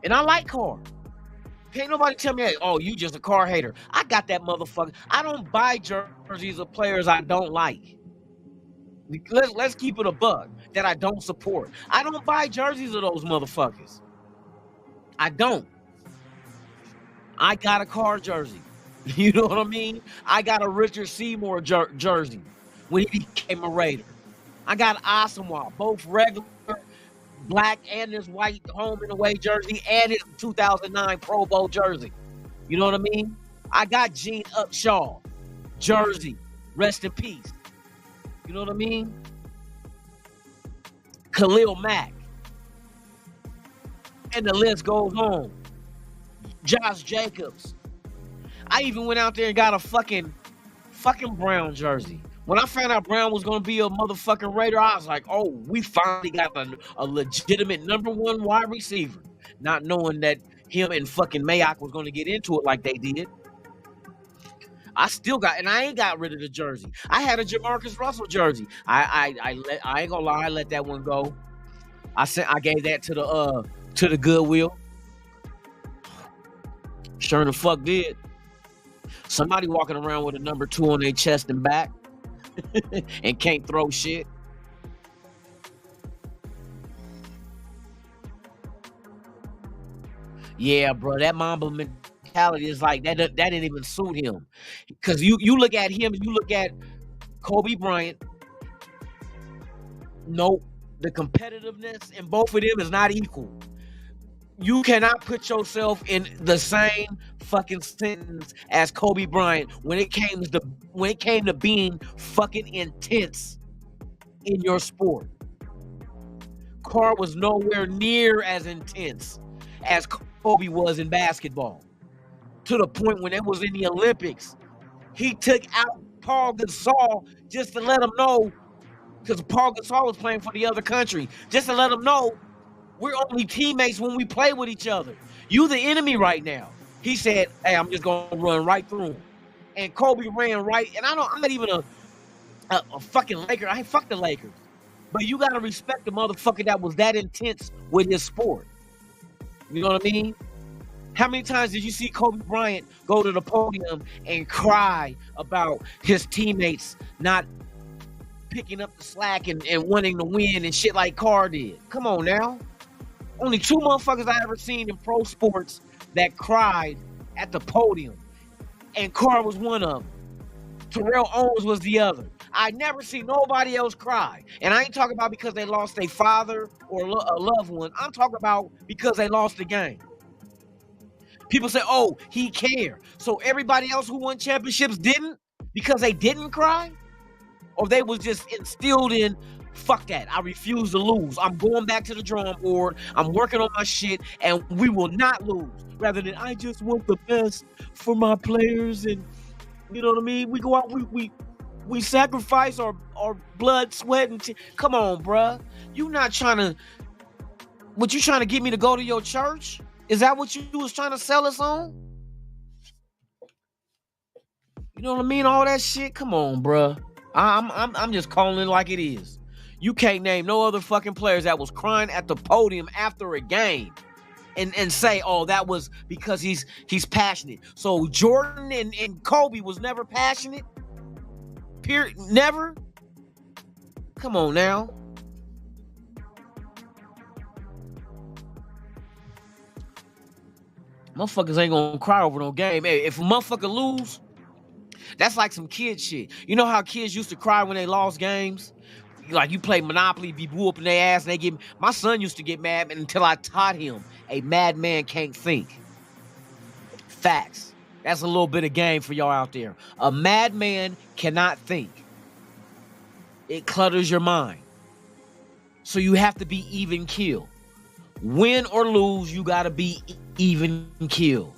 And I like Carr. Can't nobody tell me, oh, you just a Carr hater. I got that motherfucker. I don't buy jerseys of players I don't like. Let's keep it a buck that I don't support. I don't buy jerseys of those motherfuckers. I don't. I got a Carr jersey. You know what I mean? I got a Richard Seymour jersey when he became a Raider. I got Asamoah, both regular black and his white home and away jersey and his 2009 Pro Bowl jersey. You know what I mean? I got Gene Upshaw jersey. Rest in peace. You know what I mean? Khalil Mack. And the list goes on. Josh Jacobs. I even went out there and got a fucking Brown jersey. When I found out Brown was going to be a motherfucking Raider, I was like, oh, we finally got a legitimate number one wide receiver. Not knowing that him and fucking Mayock was going to get into it like they did. I still got, and I ain't got rid of the jersey. I had a Jamarcus Russell jersey. I ain't gonna lie, I let that one go. I gave that to the Goodwill. Sure the fuck did. Somebody walking around with a number 2 on their chest and back and can't throw shit. Yeah, bro, that Mamba mentality is like that didn't even suit him. Because you look at him, you look at Kobe Bryant. Nope. The competitiveness in both of them is not equal. You cannot put yourself in the same fucking sentence as Kobe Bryant when it came to being fucking intense in your sport. Carr was nowhere near as intense as Kobe was in basketball. To the point when it was in the Olympics, he took out Paul Gasol just to let him know, because Paul Gasol was playing for the other country, just to let him know we're only teammates when we play with each other. You the enemy right now. He said, hey, I'm just going to run right through him. And Kobe ran right. And I'm not even a fucking Laker. I ain't fuck the Lakers. But you got to respect the motherfucker that was that intense with his sport. You know what I mean? How many times did you see Kobe Bryant go to the podium and cry about his teammates not picking up the slack and wanting to win and shit like Carr did? Come on now. Only 2 motherfuckers I ever seen in pro sports that cried at the podium. And Carr was one of them. Terrell Owens was the other. I never see nobody else cry. And I ain't talking about because they lost their father or a loved one. I'm talking about because they lost the game. People say, oh, he cared. So everybody else who won championships didn't? Because they didn't cry? Or they was just instilled in, fuck that, I refuse to lose. I'm going back to the drawing board. I'm working on my shit, and we will not lose. Rather than, I just want the best for my players, and you know what I mean? We go out, we sacrifice our blood, sweat, and come on, bruh. You not trying to, what you trying to get me to go to your church? Is that what you was trying to sell us on? You know what I mean? All that shit? Come on, bruh. I'm just calling it like it is. You can't name no other fucking players that was crying at the podium after a game and say, oh, that was because he's passionate. So Jordan and Kobe was never passionate? Period. Never? Come on now. Motherfuckers ain't gonna cry over no game. Hey, if a motherfucker lose, that's like some kid shit. You know how kids used to cry when they lost games? Like you play Monopoly, be whooping their ass, and my son used to get mad until I taught him a madman can't think. Facts. That's a little bit of game for y'all out there. A madman cannot think. It clutters your mind. So you have to be even keel. Win or lose, you gotta be even keel.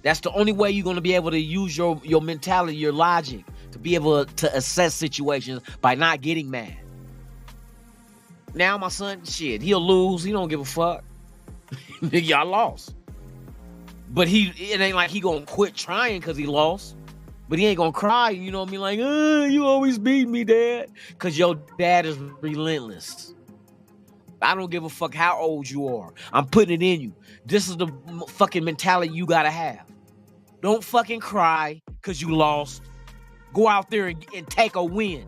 That's the only way you're gonna be able to use your mentality, your logic, to be able to assess situations by not getting mad. Now my son, shit, he'll lose. He don't give a fuck. Y'all lost. But it ain't like he gonna quit trying because he lost. But he ain't gonna cry, you know what I mean? Like, you always beat me, Dad. Because your dad is relentless. I don't give a fuck how old you are. I'm putting it in you. This is the fucking mentality you gotta have. Don't fucking cry because you lost. Go out there and take a win.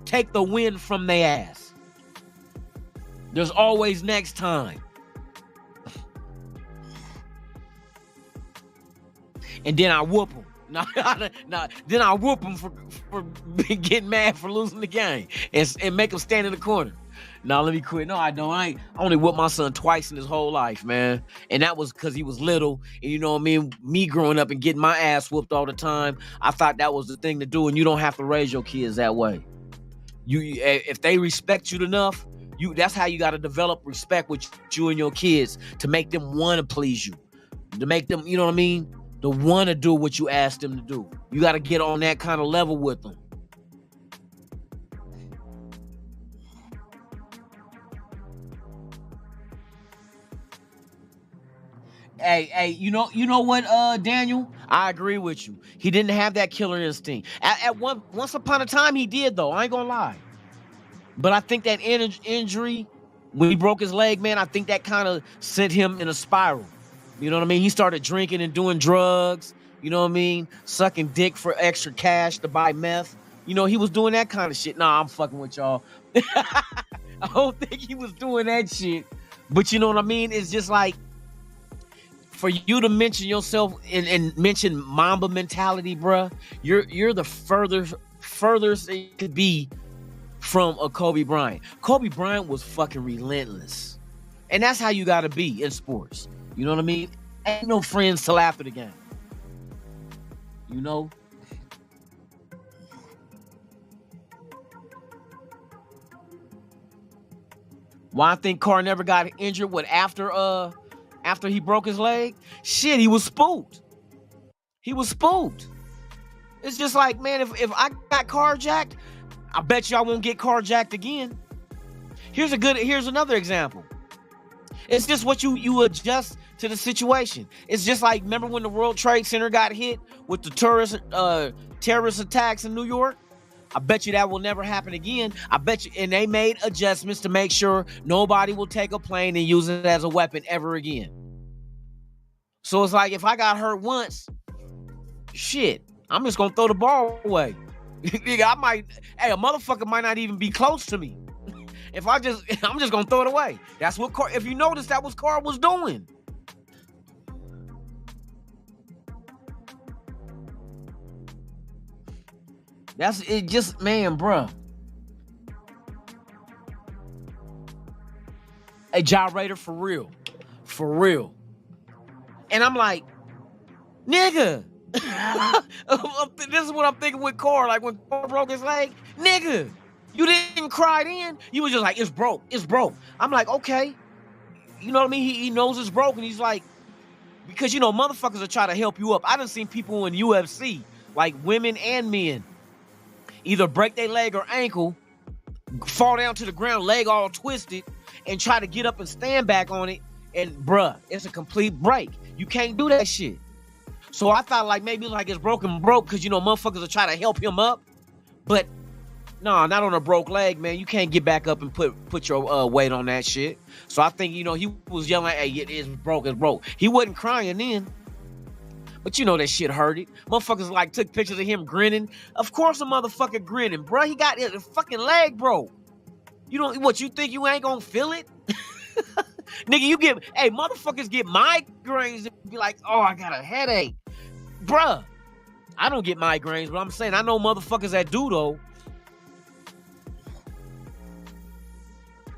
Take the win from their ass. There's always next time. And then I whoop them. Then I whoop them for getting mad for losing the game and make them stand in the corner. No, let me quit. No, I don't. I only whooped my son twice in his whole life, man. And that was because he was little. And you know what I mean? Me growing up and getting my ass whooped all the time, I thought that was the thing to do. And you don't have to raise your kids that way. If they respect you enough, that's how you got to develop respect with you and your kids, to make them want to please you. To make them, you know what I mean? To want to do what you ask them to do. You got to get on that kind of level with them. Hey, you know what, Daniel? I agree with you. He didn't have that killer instinct. Once upon a time, he did, though. I ain't gonna lie. But I think that injury, when he broke his leg, man, I think that kind of sent him in a spiral. You know what I mean? He started drinking and doing drugs. You know what I mean? Sucking dick for extra cash to buy meth. You know, he was doing that kind of shit. Nah, I'm fucking with y'all. I don't think he was doing that shit. But you know what I mean? It's just like, for you to mention yourself and mention Mamba mentality, bruh, you're the furthest it could be from a Kobe Bryant. Kobe Bryant was fucking relentless. And that's how you gotta be in sports. You know what I mean? Ain't no friends till after the game. You know? Why I think Carr never got injured after he broke his leg? Shit, he was spooked. He was spooked. It's just like, man, if I got carjacked, I bet you I won't get carjacked again. Here's another example. It's just what you adjust to the situation. It's just like, remember when the World Trade Center got hit with the terrorist attacks in New York? I bet you that will never happen again. I bet you, and they made adjustments to make sure nobody will take a plane and use it as a weapon ever again. So it's like, if I got hurt once, shit, I'm just gonna throw the ball away. Nigga, a motherfucker might not even be close to me. I'm just gonna throw it away. That's what Carr, if you notice, that was Carr was doing. That's it. Just, man, bruh. A gyrator for real. For real. And I'm like, nigga. This is what I'm thinking with Carr. Like, when Carr broke his leg, nigga, you didn't cry then. You was just like, it's broke. It's broke. I'm like, okay. You know what I mean? He knows it's broken. He's like, because, you know, motherfuckers will try to help you up. I done seen people in UFC, like women and men, either break their leg or ankle, fall down to the ground, leg all twisted, and try to get up and stand back on it. And bruh, it's a complete break. You can't do that shit. So I thought like maybe like it's broke because, you know, motherfuckers will try to help him up. But no, not on a broke leg, man. You can't get back up and put your weight on that shit. So I think, you know, he was yelling, hey, it's broke, it's broke. He wasn't crying then. But you know that shit hurt it. Motherfuckers like took pictures of him grinning. Of course a motherfucker grinning, bro. He got his fucking leg broke. You don't, what, you think you ain't gonna feel it? Nigga, motherfuckers get migraines and be like, oh, I got a headache. Bruh, I don't get migraines, but I'm saying I know motherfuckers that do though.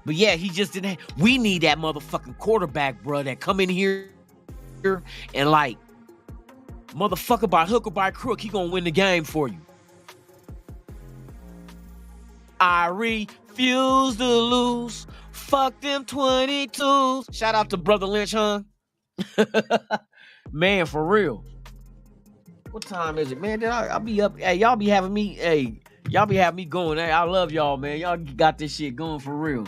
But yeah, he just didn't. We need that motherfucking quarterback, bruh, that come in here and like, motherfucker, by hook or by crook, he gonna win the game for you. I refuse to lose. Fuck them 22s. Shout out to Brother Lynch, huh? Man, for real. What time is it, man? I'll be up. Hey, y'all be having me. Hey, y'all be having me going. Hey, I love y'all, man. Y'all got this shit going for real.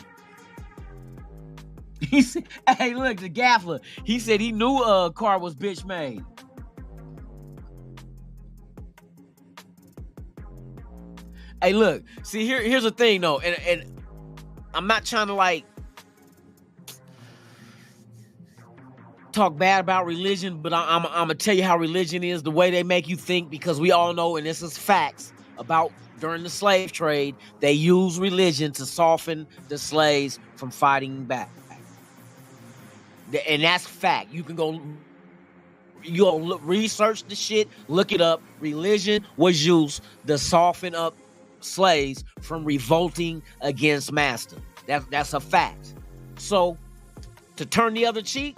He said, hey, look, the Gaffler. He said he knew Carr was bitch made. Hey, look. See, here's the thing, though, and I'm not trying to like talk bad about religion, but I'm gonna tell you how religion is, the way they make you think, because we all know, and this is facts, about during the slave trade, they use religion to soften the slaves from fighting back. And that's fact. You can go research the shit, look it up. Religion was used to soften up slaves from revolting against master. That's a fact. So to turn the other cheek,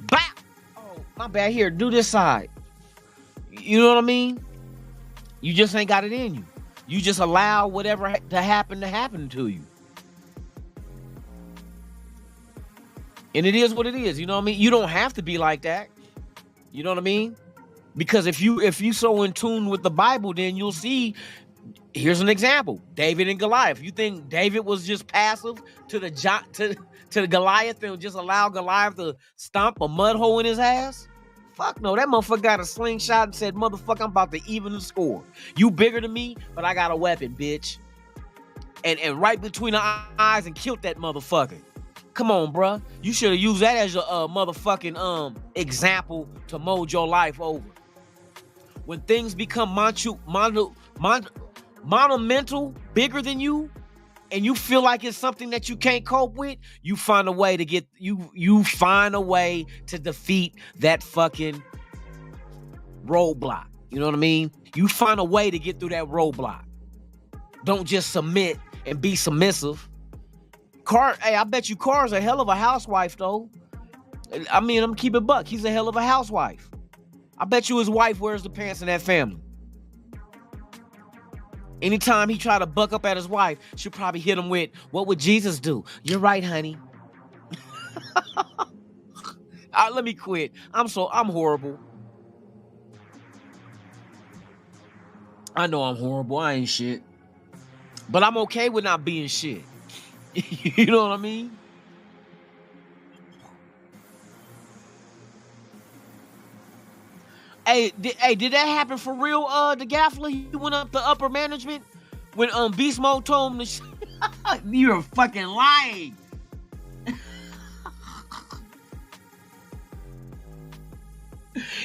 bap! Oh, my bad. Here, do this side. You know what I mean? You just ain't got it in you. You just allow whatever to happen to you. And it is what it is. You know what I mean? You don't have to be like that. You know what I mean? Because if you so in tune with the Bible, then you'll see. Here's an example: David and Goliath. You think David was just passive to to Goliath and just allow Goliath to stomp a mud hole in his ass? Fuck no, that motherfucker got a slingshot and said, motherfucker, I'm about to even the score. You bigger than me, but I got a weapon, bitch. And right between the eyes and killed that motherfucker. Come on, bruh. You should have used that as your motherfucking example to mold your life over. When things become monumental, bigger than you, and you feel like it's something that you can't cope with, you find a way to get you find a way to defeat that fucking roadblock. You know what I mean? You find a way to get through that roadblock. Don't just submit and be submissive. Hey, I bet you Car's a hell of a housewife, though. I mean, I'm keeping buck. He's a hell of a housewife. I bet you his wife wears the pants in that family. Anytime he try to buck up at his wife, she'll probably hit him with, what would Jesus do? You're right, honey. Let me quit. I'm horrible. I know I'm horrible. I ain't shit. But I'm okay with not being shit. You know what I mean? Hey, did that happen for real? The Gaffler, he went up to upper management when Beast Mode told him to you're fucking lying.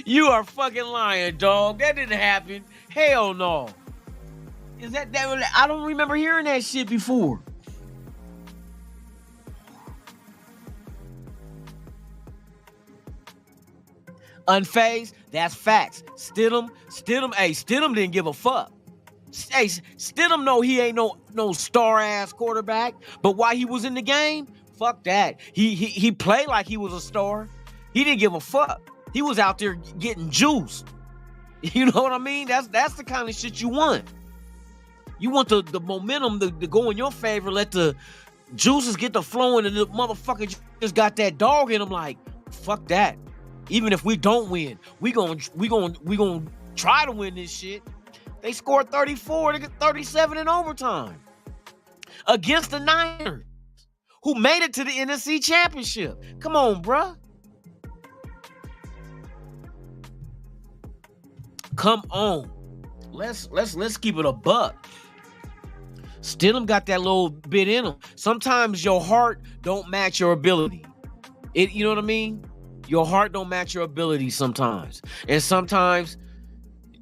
You are fucking lying, dog. That didn't happen. Hell no. Is that I don't remember hearing that shit before. Unfazed, that's facts. Stidham, Stidham didn't give a fuck. Hey, Stidham know he ain't no star ass quarterback, but while he was in the game, fuck that. He played like he was a star. He didn't give a fuck. He was out there getting juice. You know what I mean? That's the kind of shit you want. You want the momentum to go in your favor. Let the juices get the flowing, and the motherfucker just got that dog in him. Like, fuck that. Even if we don't win, we gonna try to win this shit. They scored 34 to get 37 in overtime against the Niners, who made it to the NFC Championship. Come on, bruh. Come on. Let's keep it a buck. Stidham got that little bit in him. Sometimes your heart don't match your ability. You know what I mean? Your heart don't match your ability sometimes. And sometimes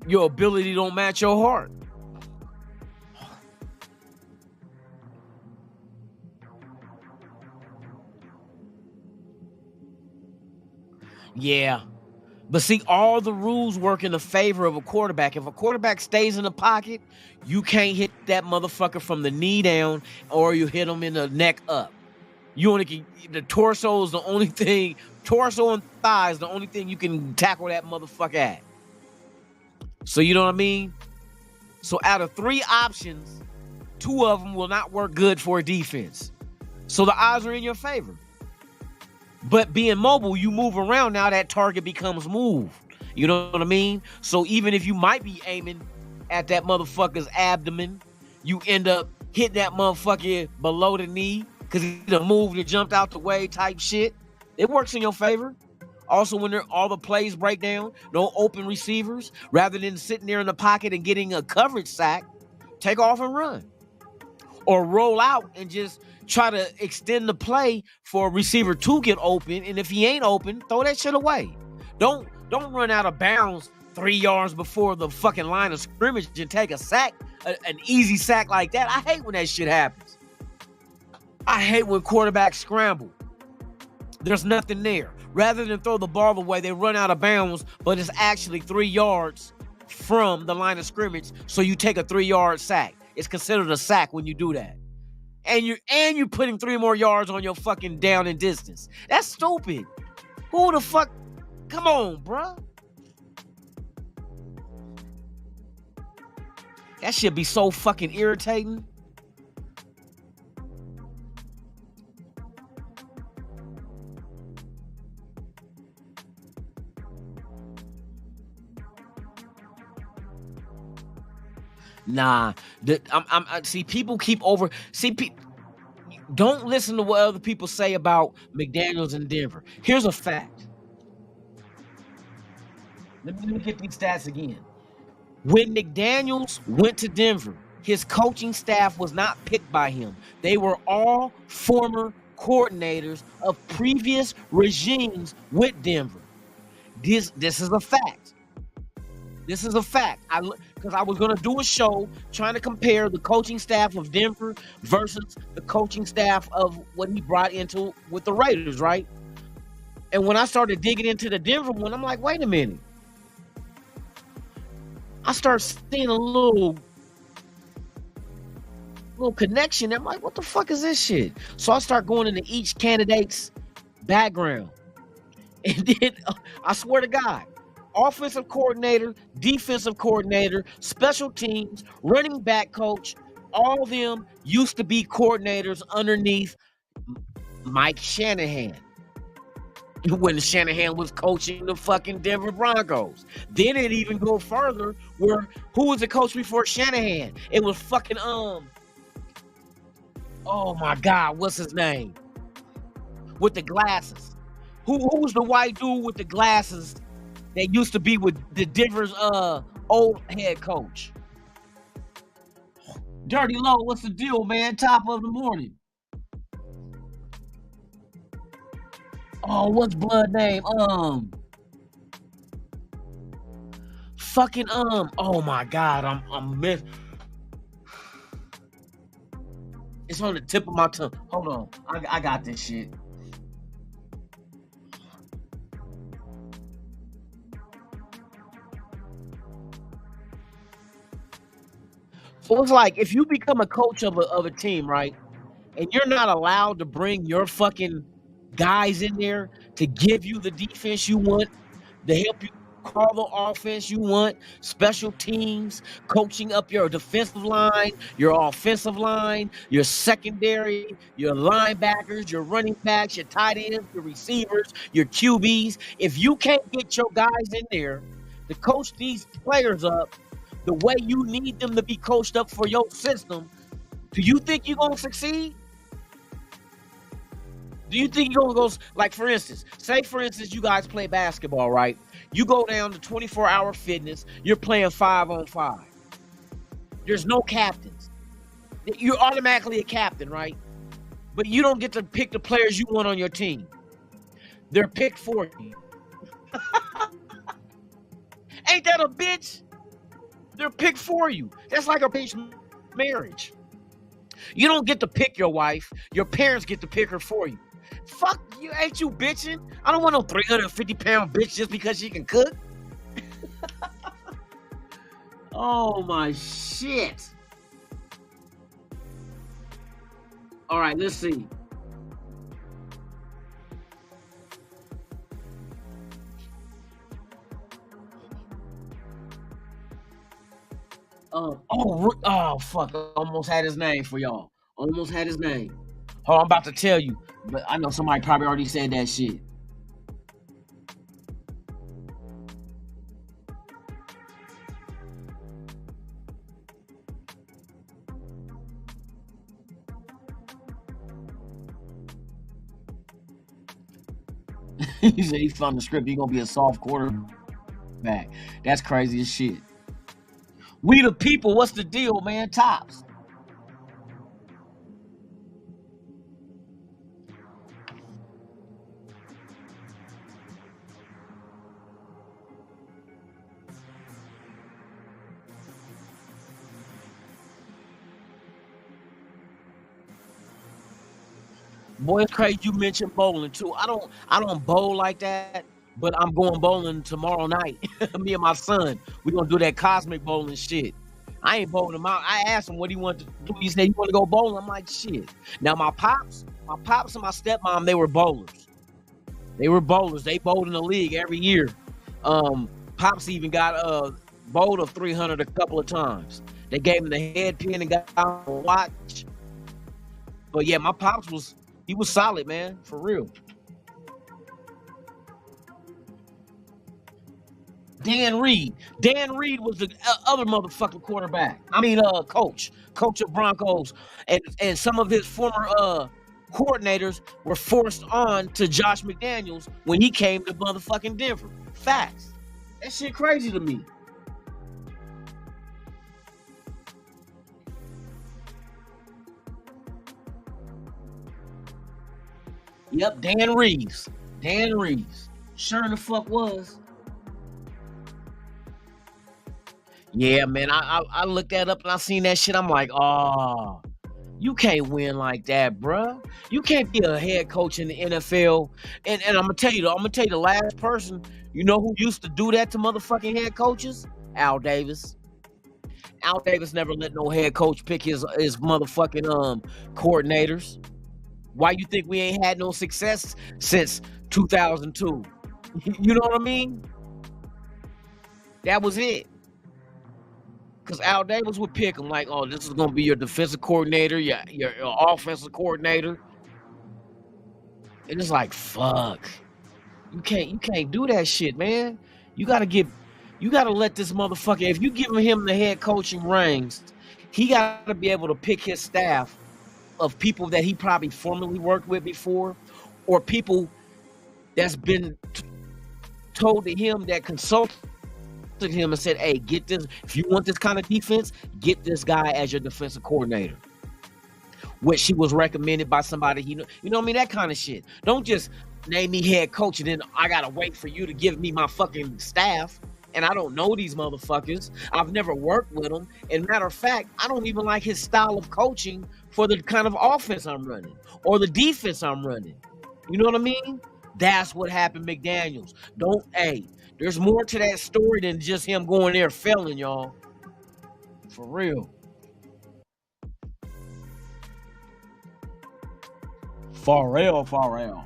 your ability don't match your heart. Yeah. But see, all the rules work in the favor of a quarterback. If a quarterback stays in the pocket, you can't hit that motherfucker from the knee down, or you hit him in the neck up. The torso is the only thing, torso and thighs, the only thing you can tackle that motherfucker at. So you know what I mean? So out of 3 options, 2 of them will not work good for a defense. So the odds are in your favor. But being mobile, you move around, now that target becomes moved. You know what I mean? So even if you might be aiming at that motherfucker's abdomen, you end up hitting that motherfucker below the knee because he done moved and jumped out the way type shit. It works in your favor. Also, when all the plays break down, no open receivers, rather than sitting there in the pocket and getting a coverage sack, take off and run. Or roll out and just try to extend the play for a receiver to get open, and if he ain't open, throw that shit away. Don't run out of bounds 3 yards before the fucking line of scrimmage and take a sack, an easy sack like that. I hate when that shit happens. I hate when quarterbacks scramble. There's nothing there. Rather than throw the ball away, they run out of bounds, but it's actually 3 yards from the line of scrimmage, so you take a 3-yard sack. It's considered a sack when you do that. And you're putting 3 more yards on your fucking down and distance. That's stupid. Who the fuck? Come on, bruh. That shit be so fucking irritating. Nah, I see people keep over. Don't listen to what other people say about McDaniels in Denver. Here's a fact. Let me get these stats again. When McDaniels went to Denver, his coaching staff was not picked by him. They were all former coordinators of previous regimes with Denver. This is a fact. This is a fact. Because I was going to do a show trying to compare the coaching staff of Denver versus the coaching staff of what he brought into with the Raiders, right? And when I started digging into the Denver one, I'm like, wait a minute. I start seeing a little connection. I'm like, what the fuck is this shit? So I start going into each candidate's background. And then, I swear to God, offensive coordinator, defensive coordinator, special teams, running back coach, all of them used to be coordinators underneath Mike Shanahan when Shanahan was coaching the fucking Denver Broncos. Then it even go further where who was the coach before Shanahan? It was fucking oh my God, what's his name? With the glasses. Who was the white dude with the glasses that used to be with the Denver's old head coach? Dirty Low, what's the deal, man? Top of the morning. Oh, what's blood name? Fucking oh my God, I'm miss. It's on the tip of my tongue. Hold on, I got this shit. So it's like if you become a coach of a team, right, and you're not allowed to bring your fucking guys in there to give you the defense you want, to help you call the offense you want, special teams, coaching up your defensive line, your offensive line, your secondary, your linebackers, your running backs, your tight ends, your receivers, your QBs. If you can't get your guys in there to coach these players up the way you need them to be coached up for your system, do you think you're going to succeed? Do you think you're going to go, like, for instance, you guys play basketball, right? You go down to 24-hour fitness. You're playing 5-on-5. There's no captains. You're automatically a captain, right? But you don't get to pick the players you want on your team. They're picked for you. Ain't that a bitch? They're picked for you. That's like a bitch marriage. You don't get to pick your wife. Your parents get to pick her for you. Fuck you, ain't you bitching? I don't want no 350-pound bitch just because she can cook. Oh my shit. All right, let's see. Oh fuck! I almost had his name for y'all. Almost had his name. Oh, I'm about to tell you, but I know somebody probably already said that shit. He said he found the script. He's gonna be a soft quarterback. That's crazy as shit. We the people. What's the deal, man? Tops. Boy, it's crazy you mentioned bowling too. I don't bowl like that, but I'm going bowling tomorrow night. Me and my son, we're gonna do that cosmic bowling shit. I ain't bowling him out. I asked him what he wanted to do. He said, "You want to go bowling?" I'm like, shit. Now my pops and my stepmom, they were bowlers. They bowled in the league every year. Pops even got bowled of 300 a couple of times. They gave him the head pin and got a watch. But yeah, my pops he was solid, man, for real. Dan Reed was the other motherfucking quarterback. I mean, coach of Broncos, and some of his former coordinators were forced on to Josh McDaniels when he came to motherfucking Denver. Facts. That shit crazy to me. Yep, Dan Reeves. Dan Reeves. Sure the fuck was. Yeah, man. I looked that up and I seen that shit. I'm like, oh, you can't win like that, bruh. You can't be a head coach in the NFL. And I'm gonna tell you, the last person, you know who used to do that to motherfucking head coaches? Al Davis. Al Davis never let no head coach pick his motherfucking coordinators. Why you think we ain't had no success since 2002? You know what I mean? That was it. Because Al Davis would pick him like, oh, this is going to be your defensive coordinator, your offensive coordinator. And it's like, fuck. You can't do that shit, man. You got to let this motherfucker, if you giving him the head coaching reins, he got to be able to pick his staff of people that he probably formerly worked with before, or people that's been told to him that consulted him and said, hey, get this, if you want this kind of defense, get this guy as your defensive coordinator, which she was recommended by somebody he know. You know what I mean? That kind of shit. Don't just name me head coach and then I gotta wait for you to give me my fucking staff, and I don't know these motherfuckers. I've never worked with them, and matter of fact, I don't even like his style of coaching for the kind of offense I'm running or the defense I'm running. You know what I mean? That's what happened, McDaniels. There's more to that story than just him going there failing, y'all. For real. For real.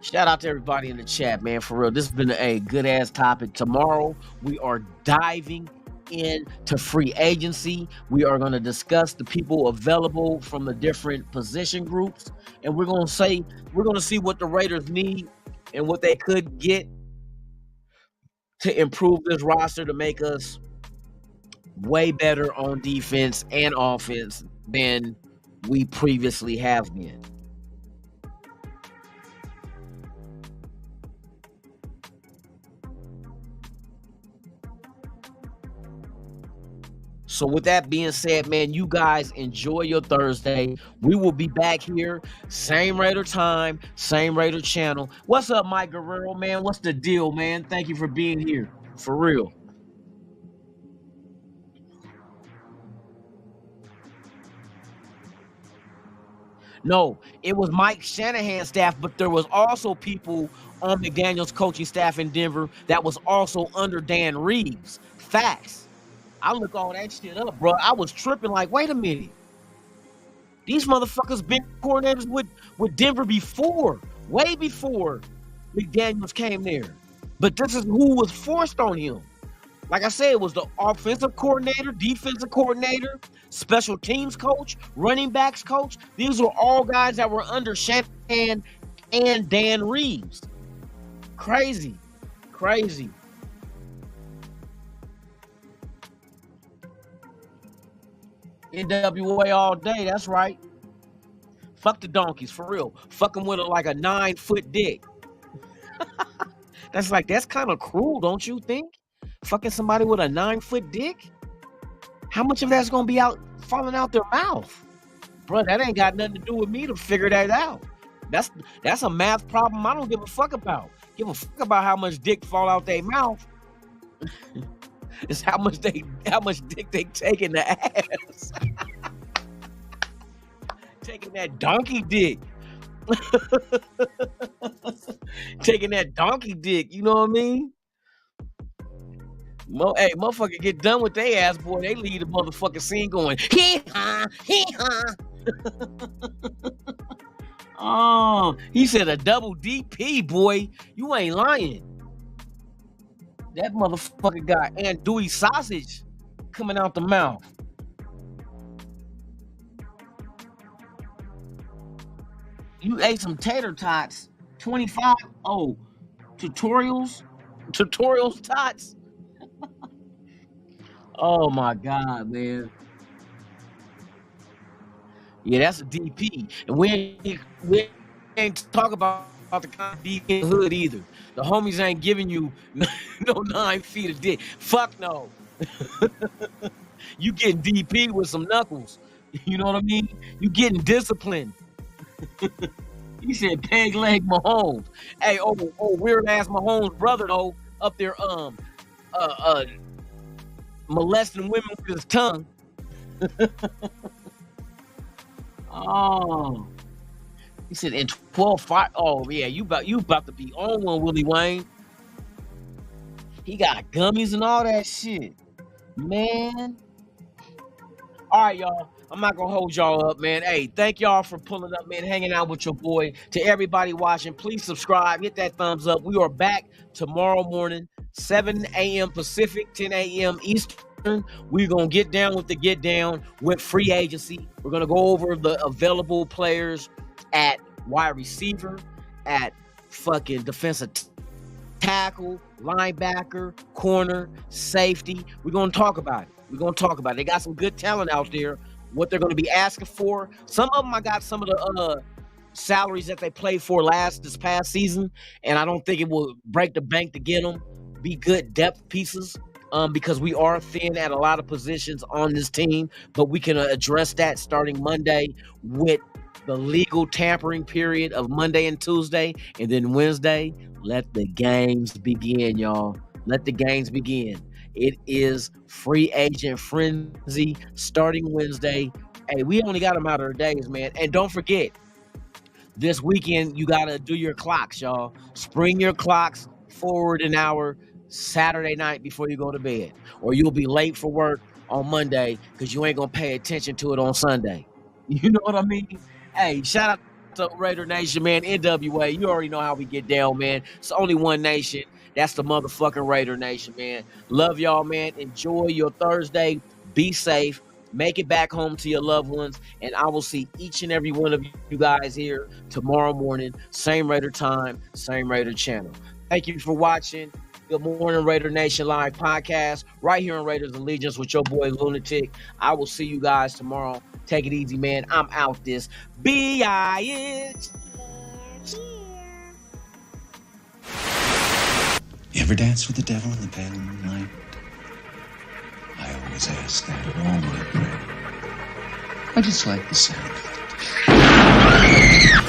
Shout out to everybody in the chat, man. For real. This has been a good ass topic. Tomorrow, we are diving into free agency. We are going to discuss the people available from the different position groups, and we're going to see what the Raiders need and what they could get to improve this roster to make us way better on defense and offense than we previously have been. So with that being said, man, you guys enjoy your Thursday. We will be back here, same Raider time, same Raider channel. What's up, Mike Guerrero, man? What's the deal, man? Thank you for being here. For real. No, it was Mike Shanahan's staff, but there was also people on McDaniels' coaching staff in Denver that was also under Dan Reeves. Facts. I look all that shit up, bro. I was tripping like, wait a minute. These motherfuckers been coordinators with Denver before, way before McDaniels came there. But this is who was forced on him. Like I said, it was the offensive coordinator, defensive coordinator, special teams coach, running backs coach. These were all guys that were under Shanahan and Dan Reeves. Crazy. NWA all day, that's right. Fuck the donkeys, for real. Fuck them with like a 9-foot dick. That's kind of cruel, don't you think? Fucking somebody with a 9-foot dick? How much of that's gonna be falling out their mouth? Bro, that ain't got nothing to do with me to figure that out. That's a math problem I don't give a fuck about. Give a fuck about how much dick fall out their mouth. It's how much dick they take in the ass. Taking that donkey dick. Taking that donkey dick, you know what I mean? Hey, motherfucker get done with their ass, boy. They leave the motherfucking scene going, hee-haw, hee-haw. Oh, he said a double DP, boy. You ain't lying. That motherfucker got andouille sausage coming out the mouth. You ate some tater tots. 25. Oh, tutorials tots. Oh my God, man. Yeah, that's a DP. And we ain't talk about the kind of DP in the hood either. The homies ain't giving you no 9 feet of dick. Fuck no. You getting DP with some knuckles. You know what I mean? You getting disciplined. He said peg leg Mahomes. Hey, weird ass Mahomes brother though, up there molesting women with his tongue. Oh, he said in 12-5. Oh yeah, you about to be on one, Willie Wayne. He got gummies and all that shit, man. All right, y'all. I'm not gonna hold y'all up, man. Hey, thank y'all for pulling up, man, hanging out with your boy. To everybody watching, please subscribe, hit that thumbs up. We are back tomorrow morning, 7 a.m. Pacific, 10 a.m. Eastern. We're gonna get down with the get down with free agency. We're gonna go over the available players at wide receiver, at fucking defensive tackle, linebacker, corner, safety. We're gonna talk about it. They got some good talent out there. What they're going to be asking for. Some of them, I got some of the salaries that they played for this past season, and I don't think it will break the bank to get them. Be good depth pieces because we are thin at a lot of positions on this team, but we can address that starting Monday with the legal tampering period of Monday and Tuesday, and then Wednesday, let the games begin, y'all. Let the games begin. It is free agent frenzy starting Wednesday. Hey, we only got a matter of days, man. And don't forget, this weekend, you got to do your clocks, y'all. Spring your clocks forward an hour Saturday night before you go to bed. Or you'll be late for work on Monday because you ain't going to pay attention to it on Sunday. You know what I mean? Hey, shout out to Raider Nation, man. NWA, you already know how we get down, man. It's only one nation. That's the motherfucking Raider Nation, man. Love y'all, man. Enjoy your Thursday. Be safe. Make it back home to your loved ones. And I will see each and every one of you guys here tomorrow morning. Same Raider time, same Raider channel. Thank you for watching. Good Morning Raider Nation Live podcast right here on Raiders Allegiance with your boy Lunatic. I will see you guys tomorrow. Take it easy, man. I'm out this bitch. You ever dance with the devil in the pale moonlight? I always ask that of all my prey. I just like the sound of it.